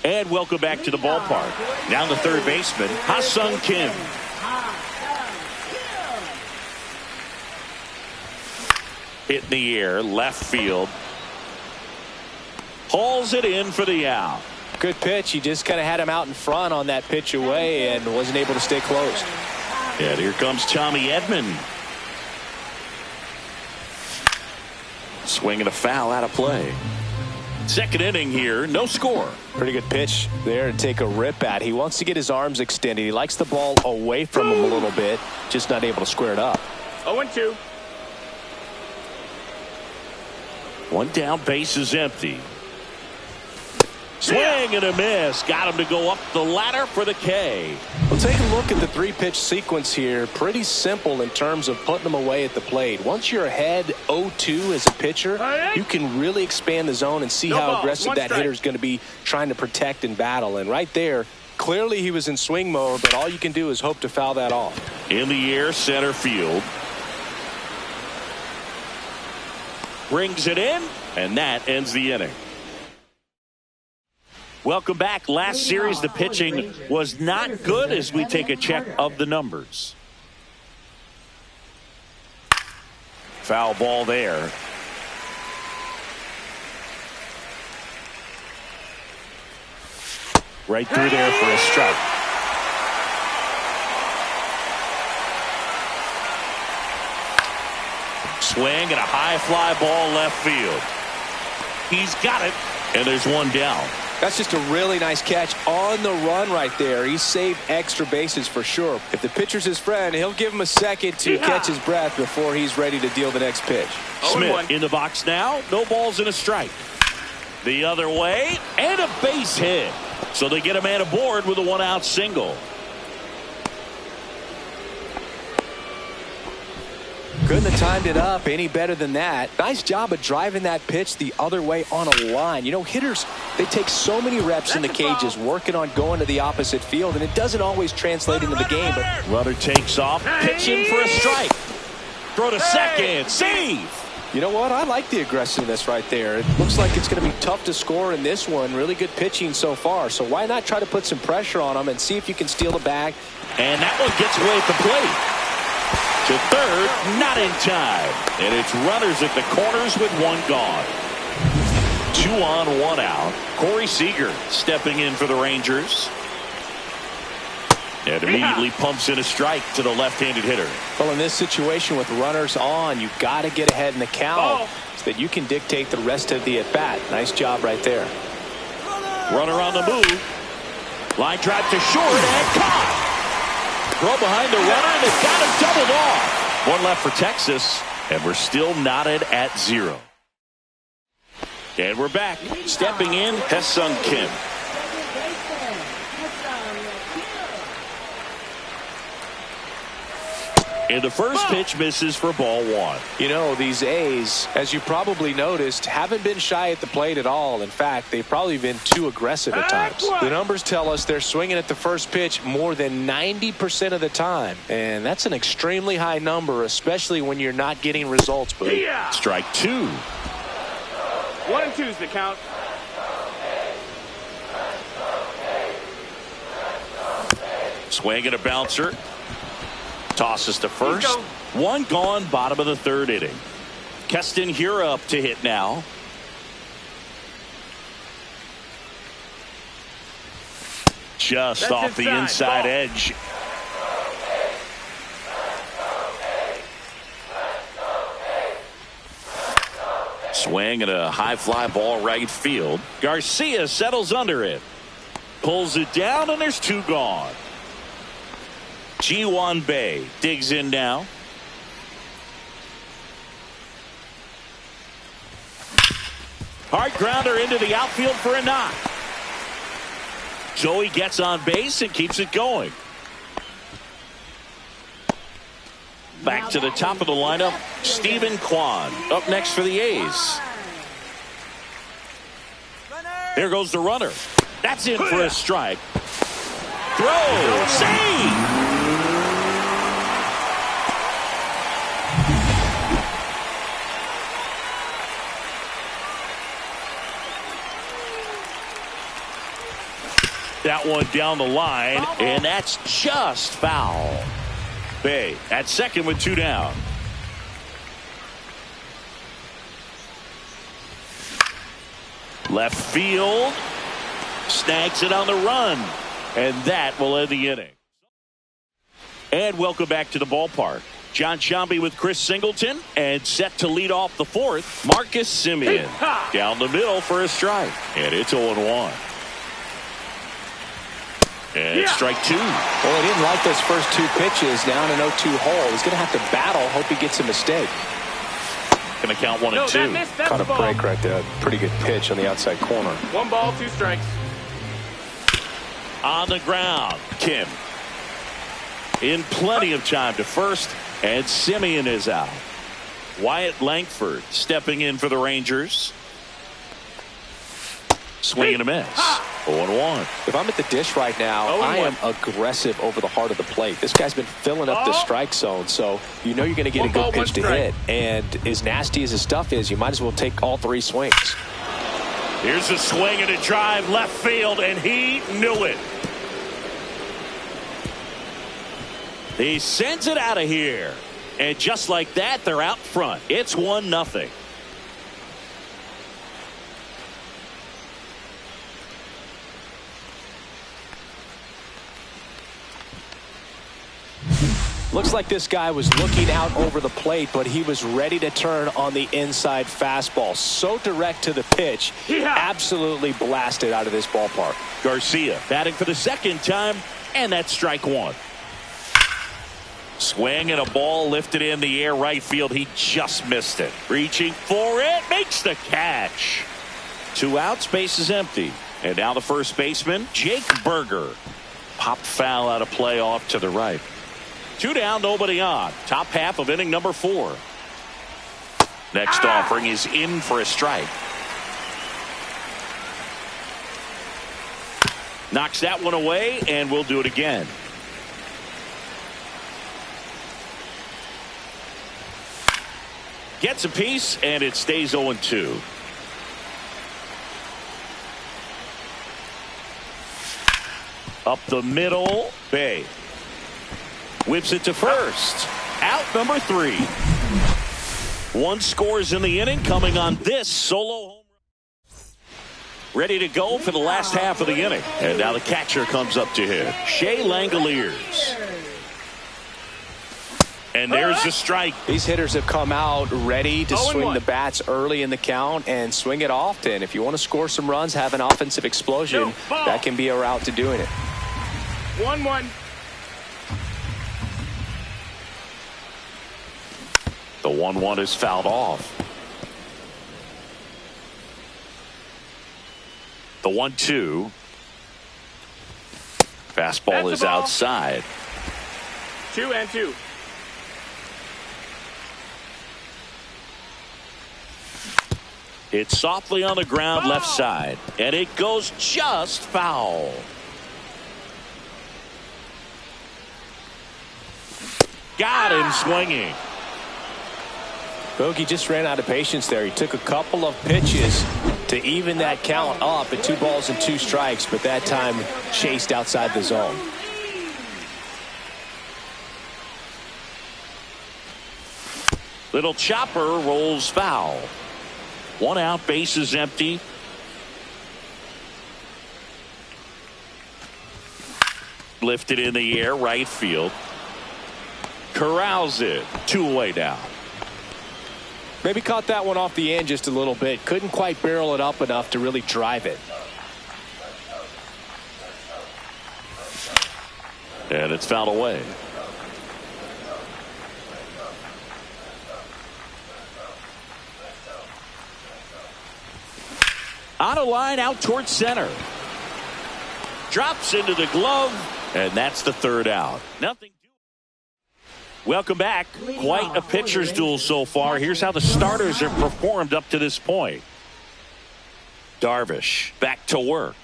And welcome back to the ballpark. Now the third baseman, Ha-Sung Kim. Hit in the air, left field. Hauls it in for the out. Good pitch. He just kind of had him out in front on that pitch away and wasn't able to stay close. And here comes Tommy Edman. Swing and a foul out of play. Second inning here, no score. Pretty good pitch there to take a rip at. He wants to get his arms extended. He likes the ball away from him a little bit, just not able to square it up. 0-2. One down, base is empty. Swing and a miss. Got him to go up the ladder for the K. Well, take a look at the 3-pitch sequence here. Pretty simple in terms of putting them away at the plate. Once you're ahead 0-2 as a pitcher, you can really expand the zone and see how aggressive that hitter is going to be trying to protect and battle. And right there, clearly he was in swing mode, but all you can do is hope to foul that off. In the air, center field. Brings it in, and that ends the inning. Welcome back. Last series, the pitching was not good as we take a check of the numbers. Foul ball there. Right through there for a strike. Swing and a high fly ball left field. He's got it, and there's one down. That's just a really nice catch on the run right there. He saved extra bases for sure. If the pitcher's his friend, he'll give him a second to catch his breath before he's ready to deal the next pitch. Smith in the box now. No balls and a strike. The other way, and a base hit. So they get a man aboard with a one-out single. Couldn't have timed it up any better than that. Nice job of driving that pitch the other way on a line. You know, hitters, they take so many reps in the cages working on going to the opposite field, and it doesn't always translate into the game. But Runner takes off, pitching for a strike. Throw to second, save. You know what? I like the aggressiveness right there. It looks like it's going to be tough to score in this one. Really good pitching so far. So why not try to put some pressure on him and see if you can steal the bag? And that one gets away at the plate. To third, not in time. And it's runners at the corners with one gone. 2 on, 1 out. Corey Seager stepping in for the Rangers. And immediately pumps in a strike to the left-handed hitter. Well, in this situation with runners on, you've got to get ahead in the count so that you can dictate the rest of the at-bat. Nice job right there. Runner on the move. Line drive to short and caught. Throw behind the runner, and they've got him doubled off. One left for Texas, and we're still knotted at 0. And we're back. Stepping in, Hae-Sung Kim. And the first pitch misses for ball 1. You know, these A's, as you probably noticed, haven't been shy at the plate at all. In fact, they've probably been too aggressive at times. The numbers tell us they're swinging at the first pitch more than 90% of the time. And that's an extremely high number, especially when you're not getting results. Strike 2. 1 and 2's the count. Swing and a bouncer. Tosses to first. One gone, bottom of the third inning. Keston here up to hit now. Just off the inside edge. Swing and a high fly ball right field. Garcia settles under it. Pulls it down, and there's 2 gone. Ji-Hwan Bae digs in now. Hard grounder into the outfield for a knock. Joey gets on base and keeps it going. Back to the top of the lineup, Stephen Kwan up next for the A's. There goes the runner. That's in for a strike. Throw, save. That one down the line, and that's just foul. Bae at second with 2 down. Left field. Snags it on the run. And that will end the inning. And welcome back to the ballpark. John Sciambi with Chris Singleton, and set to lead off the 4th, Marcus Semien. Down the middle for a strike. And it's 0-1. And strike 2. Well, he didn't like those first 2 pitches down an 0-2 hole. He's going to have to battle. Hope he gets a mistake. Going to count 1 and 2. Caught a break right there. Pretty good pitch on the outside corner. 1 ball, 2 strikes. On the ground, Kim. In plenty of time to first, and Semien is out. Wyatt Langford stepping in for the Rangers. Swing and a miss. 0-1. If I'm at the dish right now, I am aggressive over the heart of the plate. This guy's been filling up the strike zone, so you know you're going to get a good pitch to hit. And as nasty as his stuff is, you might as well take all 3 swings. Here's a swing and a drive left field, and he knew it. He sends it out of here. And just like that, they're out front. It's 1-0. Looks like this guy was looking out over the plate, but he was ready to turn on the inside fastball. So direct to the pitch. Absolutely blasted out of this ballpark. Garcia batting for the second time, and that's strike one. Swing and a ball lifted in the air right field. He just missed it. Reaching for it, makes the catch. 2 outs, base is empty. And now the first baseman, Jake Berger. Popped foul out of play off to the right. 2 down, nobody on. Top half of inning number 4. Next offering is in for a strike. Knocks that one away, and we'll do it again. Gets a piece, and it stays 0-2. Up the middle, Bay. Whips it to first. Out number 3. 1 scores in the inning, coming on this solo home run. Ready to go for the last half of the inning. And now the catcher comes up to hit. Shea Langoliers. And there's the strike. These hitters have come out ready to swing the bats early in the count and swing it often. If you want to score some runs, have an offensive explosion, that can be a route to doing it. 1-1. The 1-1 is fouled off. The 1-2. Fastball is outside. 2-2. It's softly on the ground left side, and it goes just foul. Got him swinging. Bogey just ran out of patience there. He took a couple of pitches to even that count up at 2 balls and 2 strikes, but that time chased outside the zone. Little chopper rolls foul. 1 out, base is empty. Lifted in the air, right field. Corrals it. 2 away now. Maybe caught that one off the end just a little bit. Couldn't quite barrel it up enough to really drive it. And it's fouled away. On a line out towards center. Drops into the glove, and that's the 3rd out. Nothing. Welcome back. Quite a pitcher's duel so far. Here's how the starters have performed up to this point. Darvish back to work.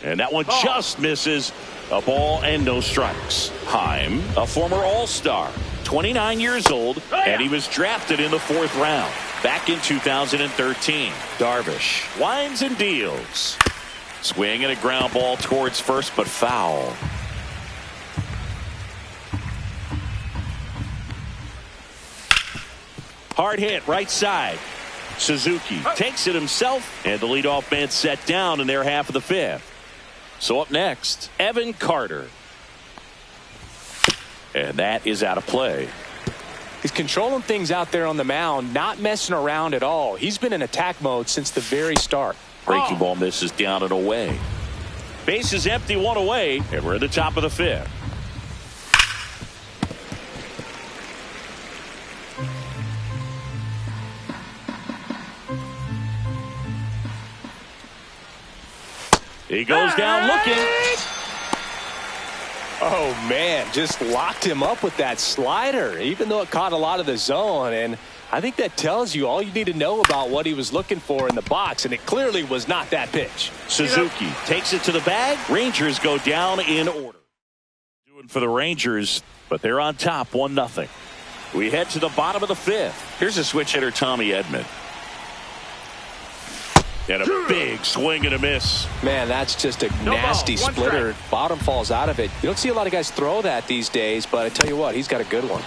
And that one just misses. A ball and no strikes. Heim, a former All-Star, 29 years old, and he was drafted in the 4th round back in 2013. Darvish winds and deals. Swing and a ground ball towards first, but foul. Hard hit right side. Suzuki takes it himself, and the leadoff man set down in their half of the 5th. So up next, Evan Carter. And that is out of play. He's controlling things out there on the mound, not messing around at all. He's been in attack mode since the very start. Breaking ball misses down and away. Base is empty, 1 away, and we're at the top of the 5th. He goes down looking. Oh, man, just locked him up with that slider, even though it caught a lot of the zone. And I think that tells you all you need to know about what he was looking for in the box, and it clearly was not that pitch. Suzuki takes it to the bag. Rangers go down in order. Doing for the Rangers, but they're on top 1-0. We head to the bottom of the 5th. Here's a switch hitter, Tommy Edman. And a big swing and a miss. Man, that's just a nasty splitter. Bottom falls out of it. You don't see a lot of guys throw that these days, but I tell you what, he's got a good one.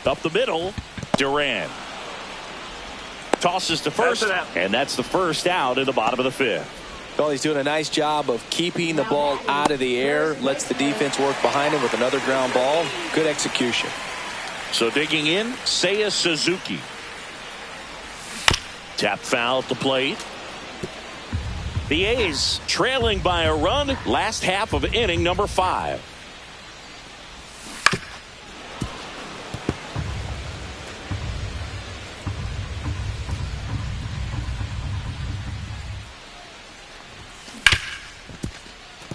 Up the middle, Duran tosses to first, and that's the first out in the bottom of the fifth. Well, he's doing a nice job of keeping the ball out of the air, lets the defense work behind him with another ground ball. Good execution. So digging in, Seiya Suzuki. Tap foul at the plate. The A's trailing by a run, last half of inning number 5.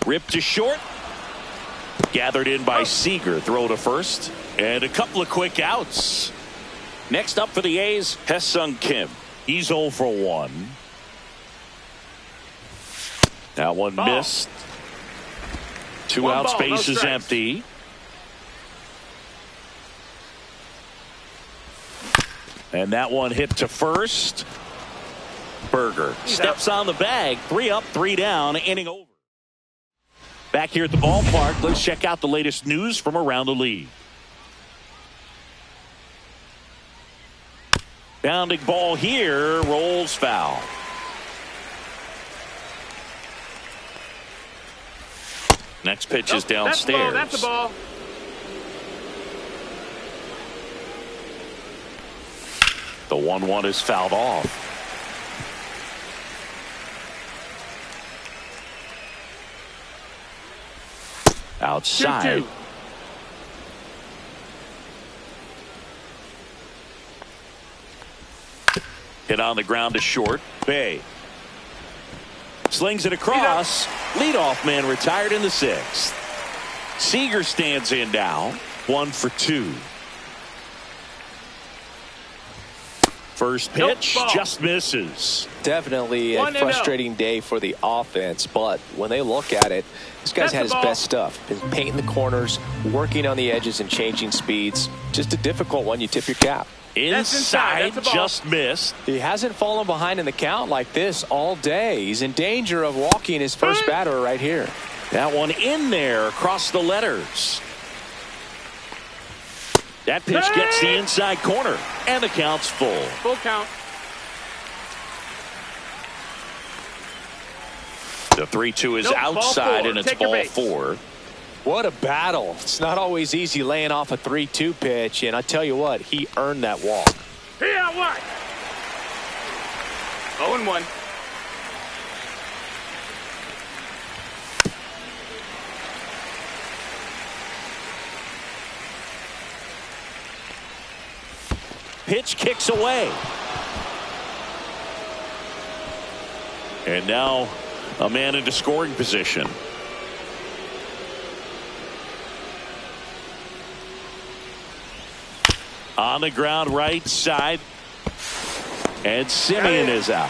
Ripped to short. Gathered in by Seager. Throw to first. And a couple of quick outs. Next up for the A's, Hae-Sung Kim. He's 0 for 1. That one missed. 2 outs, base is empty. And that one hit to first. Berger steps on the bag. 3 up, 3 down. Inning over. Back here at the ballpark, let's check out the latest news from around the league. Bounding ball here, rolls foul. Next pitch is downstairs. That's the ball. The 1-1 is fouled off. Outside. 2-2. Hit on the ground to short. Bay slings it across. Leadoff man retired in the 6th. Seager stands in now. 1 for 2. First pitch just misses. Definitely a frustrating day for the offense, but when they look at it, this guy's had his best stuff. Been painting the corners, working on the edges and changing speeds. Just a difficult one. You tip your cap. Inside, just missed. He hasn't fallen behind in the count like this all day. He's in danger of walking his first batter right here. That one in there across the letters. That pitch gets the inside corner, and the count's full. Full count. The 3-2 is outside, and it's ball 4. What a battle. It's not always easy laying off a 3-2 pitch, and I tell you what, he earned that walk. Here, what? 0-1. Pitch kicks away. And now a man into scoring position. On the ground right side. And Simeon is out.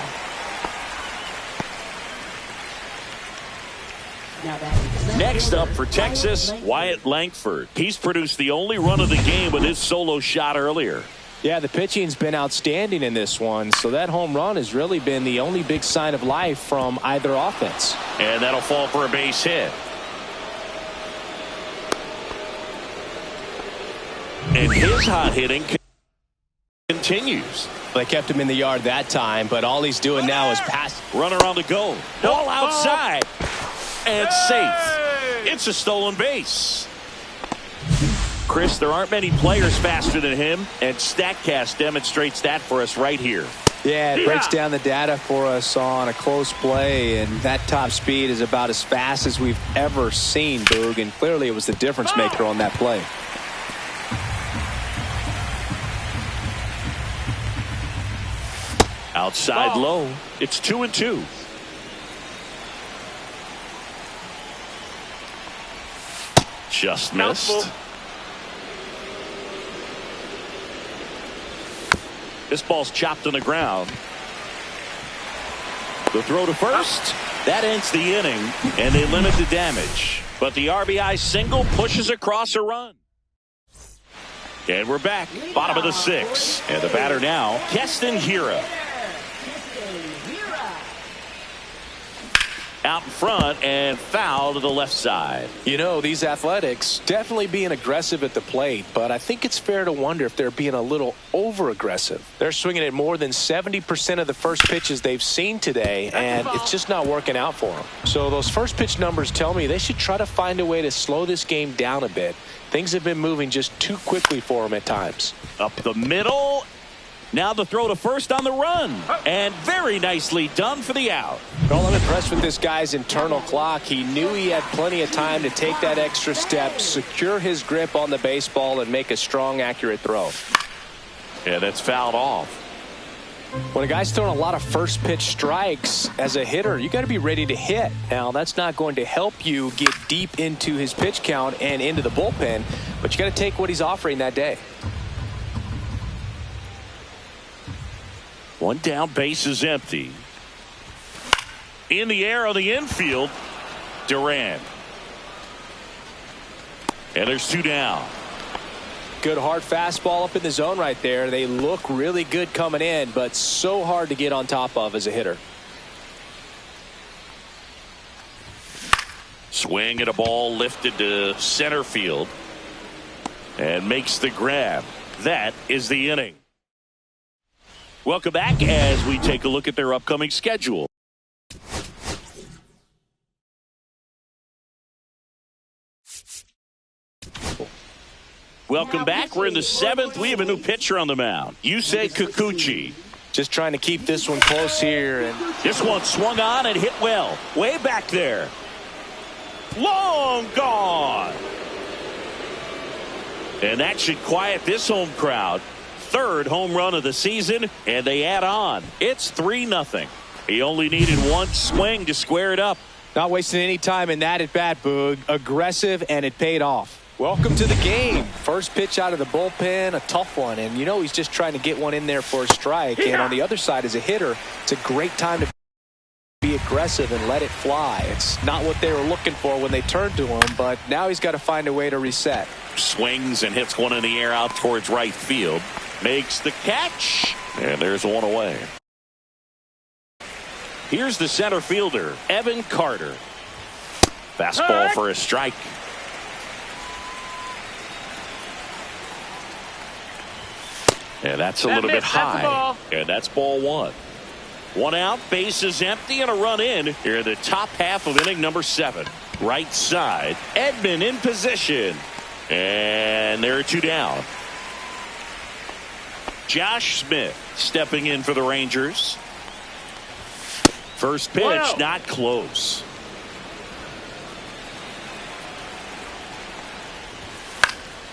Next up for Texas, Wyatt Langford. He's produced the only run of the game with his solo shot earlier. Yeah, the pitching's been outstanding in this one, so that home run has really been the only big sign of life from either offense. And that'll fall for a base hit. And his hot hitting continues. They kept him in the yard that time, but all he's doing now is pass. Runner on the go. Ball outside. And safe. It's a stolen base. Chris, there aren't many players faster than him, and StatCast demonstrates that for us right here. Yeah, it breaks down the data for us on a close play, and that top speed is about as fast as we've ever seen, Boog, and clearly it was the difference maker on that play. Outside low. It's 2-2. Just missed. This ball's chopped on the ground. The throw to first. That ends the inning, and they limit the damage. but the RBI single pushes across a run. And we're back, bottom of the 6th. And the batter now, Keston Hiura. Out in front and foul to the left side. You know, these Athletics definitely being aggressive at the plate, but I think it's fair to wonder if they're being a little over-aggressive. They're swinging at more than 70% of the first pitches they've seen today, and it's just not working out for them. So those first pitch numbers tell me they should try to find a way to slow this game down a bit. Things have been moving just too quickly for them at times. Up the middle. Now the throw to first on the run. And very nicely done for the out. Well, I'm impressed with this guy's internal clock. He knew he had plenty of time to take that extra step, secure his grip on the baseball, and make a strong, accurate throw. Yeah, that's fouled off. When a guy's throwing a lot of first pitch strikes as a hitter, you got to be ready to hit. Now, that's not going to help you get deep into his pitch count and into the bullpen, but you got to take what he's offering that day. One down, base is empty. In the air on the infield, Duran. And there's 2 down. Good hard fastball up in the zone right there. They look really good coming in, but so hard to get on top of as a hitter. Swing at a ball lifted to center field. And makes the grab. That is the inning. Welcome back as we take a look at their upcoming schedule. Welcome back. We're in the 7th. We have a new pitcher on the mound. Yusei Kikuchi. Just trying to keep this one close here. And this one swung on and hit well. Way back there. Long gone. And that should quiet this home crowd. 3rd home run of the season, and they add on. It's 3-0. He only needed one swing to square it up. Not wasting any time in that at bat, Boog. Aggressive, and it paid off. Welcome to the game. First pitch out of the bullpen, a tough one, and you know he's just trying to get one in there for a strike. And on the other side, as a hitter, it's a great time to be aggressive and let it fly. It's not what they were looking for when they turned to him, but now he's got to find a way to reset. Swings and hits one in the air out towards right field. Makes the catch, and there's one away. Here's the center fielder, Evan Carter. Fastball for a strike. And that's a little bit high. And that's ball 1. 1 out, base is empty, and a run in here in the top half of inning number 7. Right side, Edman in position. And there are 2 down. Josh Smith stepping in for the Rangers. First pitch, not close.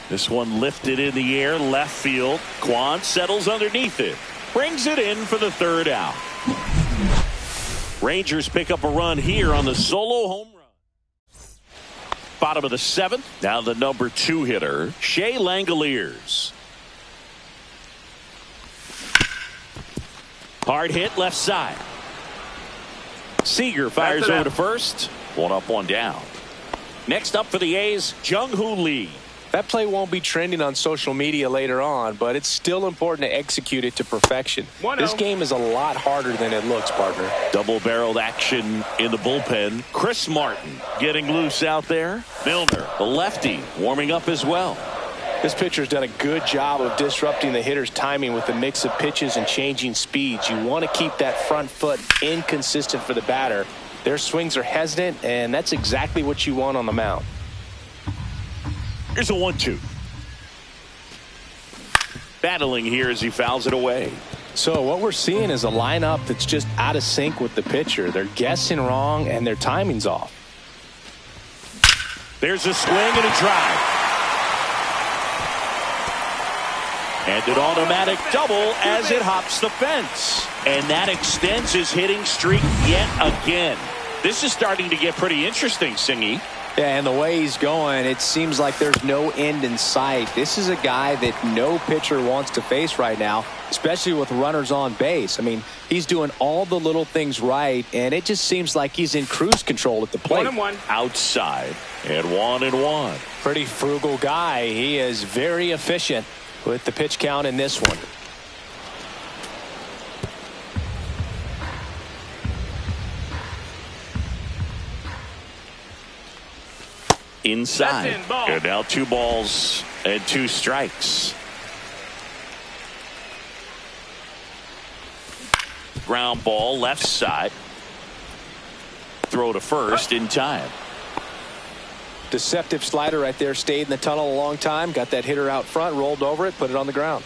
This one lifted in the air, left field. Kwan settles underneath it. Brings it in for the 3rd out. Rangers pick up a run here on the solo home run. Bottom of the 7th. Now the number 2 hitter, Shea Langoliers. Hard hit left side. Seager fires over to first. 1 up, 1 down. Next up for the A's, Jung-Hoo Lee. That play won't be trending on social media later on, but it's still important to execute it to perfection. This game is a lot harder than it looks, partner. Double-barreled action in the bullpen. Chris Martin getting loose out there. Milner, the lefty, warming up as well. This pitcher's done a good job of disrupting the hitter's timing with the mix of pitches and changing speeds. You want to keep that front foot inconsistent for the batter. Their swings are hesitant, and that's exactly what you want on the mound. Here's a 1-2. Battling here as he fouls it away. So what we're seeing is a lineup that's just out of sync with the pitcher. They're guessing wrong, and their timing's off. There's a swing and a drive. And an automatic double as it hops the fence. And that extends his hitting streak yet again. This is starting to get pretty interesting, Singy. Yeah, and the way he's going, it seems like there's no end in sight. This is a guy that no pitcher wants to face right now, especially with runners on base. I mean, he's doing all the little things right, and it just seems like he's in cruise control at the plate. 1-1. Outside, and 1-1. Pretty frugal guy. He is very efficient with the pitch count in this one. Inside. That's in, ball. And now 2 balls and 2 strikes. Ground ball left side. Throw to first in time. Deceptive slider right there. Stayed in the tunnel a long time. Got that hitter out front. Rolled over it. Put it on the ground.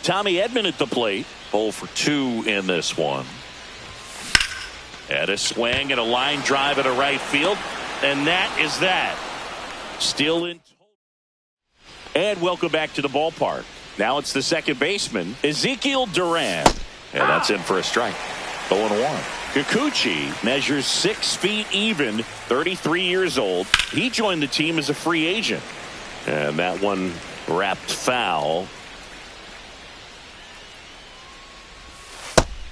Tommy Edman at the plate. 0 for 2 in this one. At a swing and a line drive at a right field. And that is that. Still in. And welcome back to the ballpark. Now it's the second baseman, Ezekiel Duran. And that's in for a strike. 0-1. Kikuchi measures 6 feet even, 33 years old. He joined the team as a free agent. And that one wrapped foul.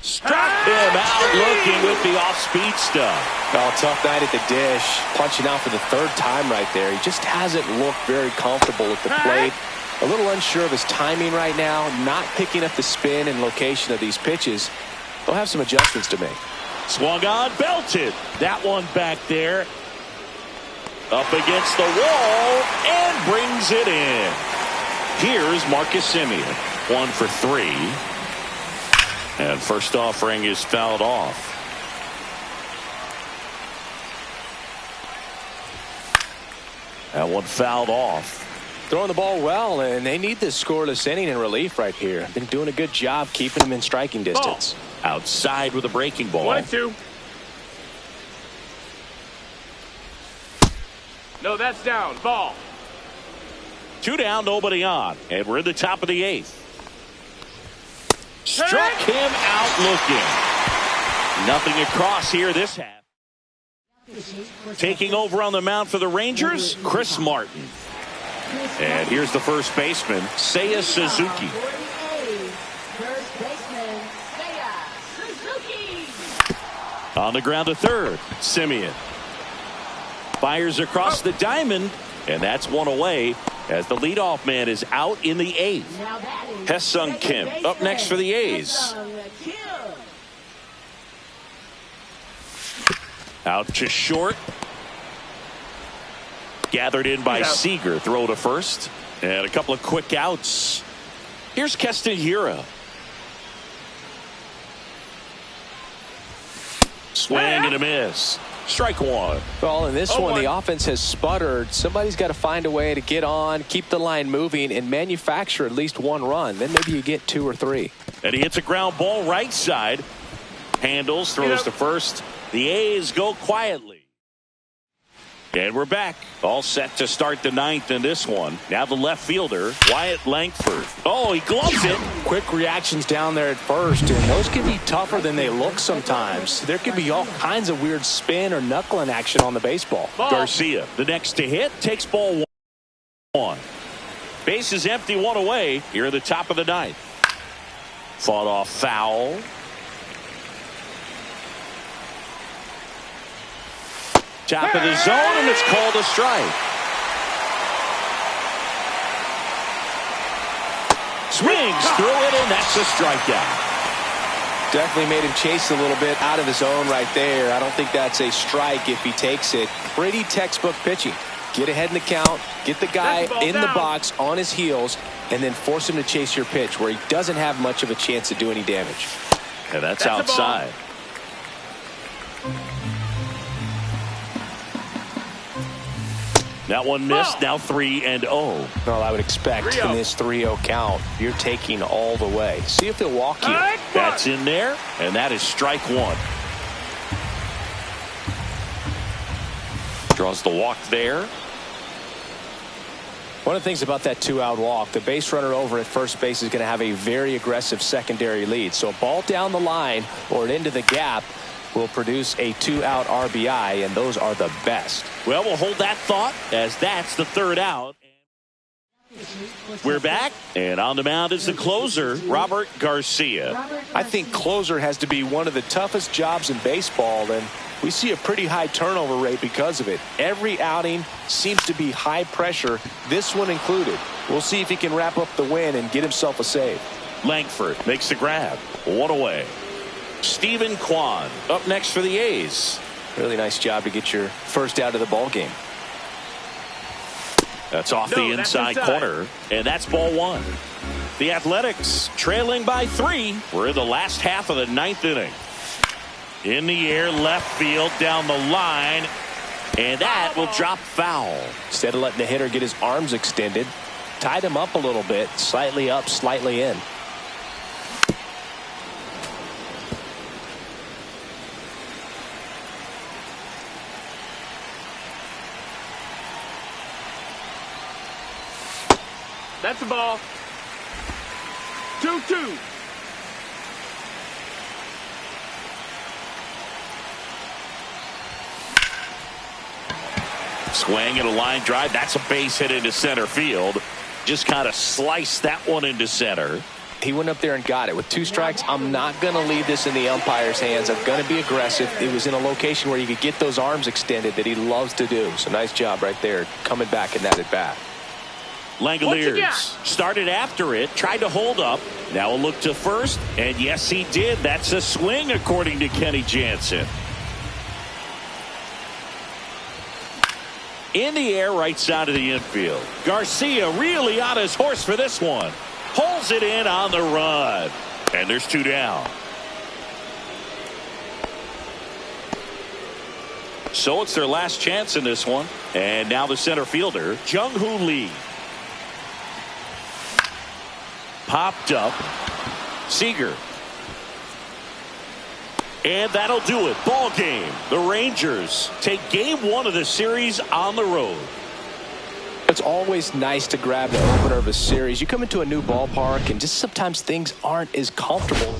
Struck him out looking with the off-speed stuff. Oh, tough night at the dish. Punching out for the 3rd time right there. He just hasn't looked very comfortable at the plate. A little unsure of his timing right now. Not picking up the spin and location of these pitches. They'll have some adjustments to make. Swung on, belted. That one back there. Up against the wall and brings it in. Here's Marcus Semien. 1 for 3. And first offering is fouled off. That one fouled off. Throwing the ball well, and they need this scoreless inning in relief right here. Been doing a good job keeping them in striking distance. Outside with a breaking ball. 1-2. No, that's down. Ball. 2 down, nobody on. And we're in the top of the 8th. Struck him out looking. Nothing across here this half. Taking over on the mound for the Rangers, Chris Martin. And here's the first baseman, Seiya Suzuki. On the ground to third, Semien. Fires across the diamond, and that's one away as the leadoff man is out in the 8th. Hesung Kim up next for the A's. Out to short. Gathered in by Seager. Throw to first. And a couple of quick outs. Here's Keston Hiura. Swing and a miss. Strike 1. Well, in this one, the offense has sputtered. Somebody's got to find a way to get on, keep the line moving, and manufacture at least 1 run. Then maybe you get 2 or 3. And he hits a ground ball right side. Handles, throws to first. The A's go quietly. And we're back. All set to start the 9th in this one. Now the left fielder, Wyatt Langford. Oh, he gloves it. Quick reactions down there at first, and those can be tougher than they look sometimes. There could be all kinds of weird spin or knuckling action on the baseball. Garcia, the next to hit, takes ball 1. Base is empty, 1 away. Here at the top of the 9th. Fought off foul. Top of the zone, and it's called a strike. Swings through it, and that's a strikeout. Definitely made him chase a little bit out of his zone right there. I don't think that's a strike if he takes it. Pretty textbook pitching. Get ahead in the count, get the guy in the box on his heels, and then force him to chase your pitch where he doesn't have much of a chance to do any damage. And that's outside. That one missed. Now 3-0. Well, I would expect in this 3-0 count, you're taking all the way. See if he'll walk you. That's in there, and that is strike 1. Draws the walk there. One of the things about that 2-out walk, the base runner over at first base is going to have a very aggressive secondary lead. So a ball down the line or into the gap, will produce a 2-out RBI, and those are the best. Well, we'll hold that thought as that's the third out. We're back, and on the mound is the closer, Robert Garcia. I think closer has to be one of the toughest jobs in baseball, and we see a pretty high turnover rate because of it. Every outing seems to be high pressure, this one included. We'll see if he can wrap up the win and get himself a save. Langford makes the grab. One away. Stephen Kwan up next for the A's. Really nice job to get your first out of the ball game. That's off the inside corner, and that's ball one. The Athletics trailing by 3. We're in the last half of the 9th inning. In the air, left field, down the line, and that will drop foul. Instead of letting the hitter get his arms extended, tied him up a little bit, slightly up, slightly in. That's a ball. 2-2. Swing and a line drive. That's a base hit into center field. Just kind of sliced that one into center. He went up there and got it. With 2 strikes, I'm not going to leave this in the umpire's hands. I'm going to be aggressive. It was in a location where you could get those arms extended that he loves to do. So nice job right there coming back in that at bat. Langoliers started after it, tried to hold up. Now a look to first, and yes, he did. That's a swing, according to Kenny Jansen. In the air, right side of the infield. Garcia really on his horse for this one. Pulls it in on the run. And there's 2 down. So it's their last chance in this one. And now the center fielder, Jung-Hoo Lee. Popped up. Seager. And that'll do it. Ball game. The Rangers take game 1 of the series on the road. It's always nice to grab the opener of a series. You come into a new ballpark and just sometimes things aren't as comfortable.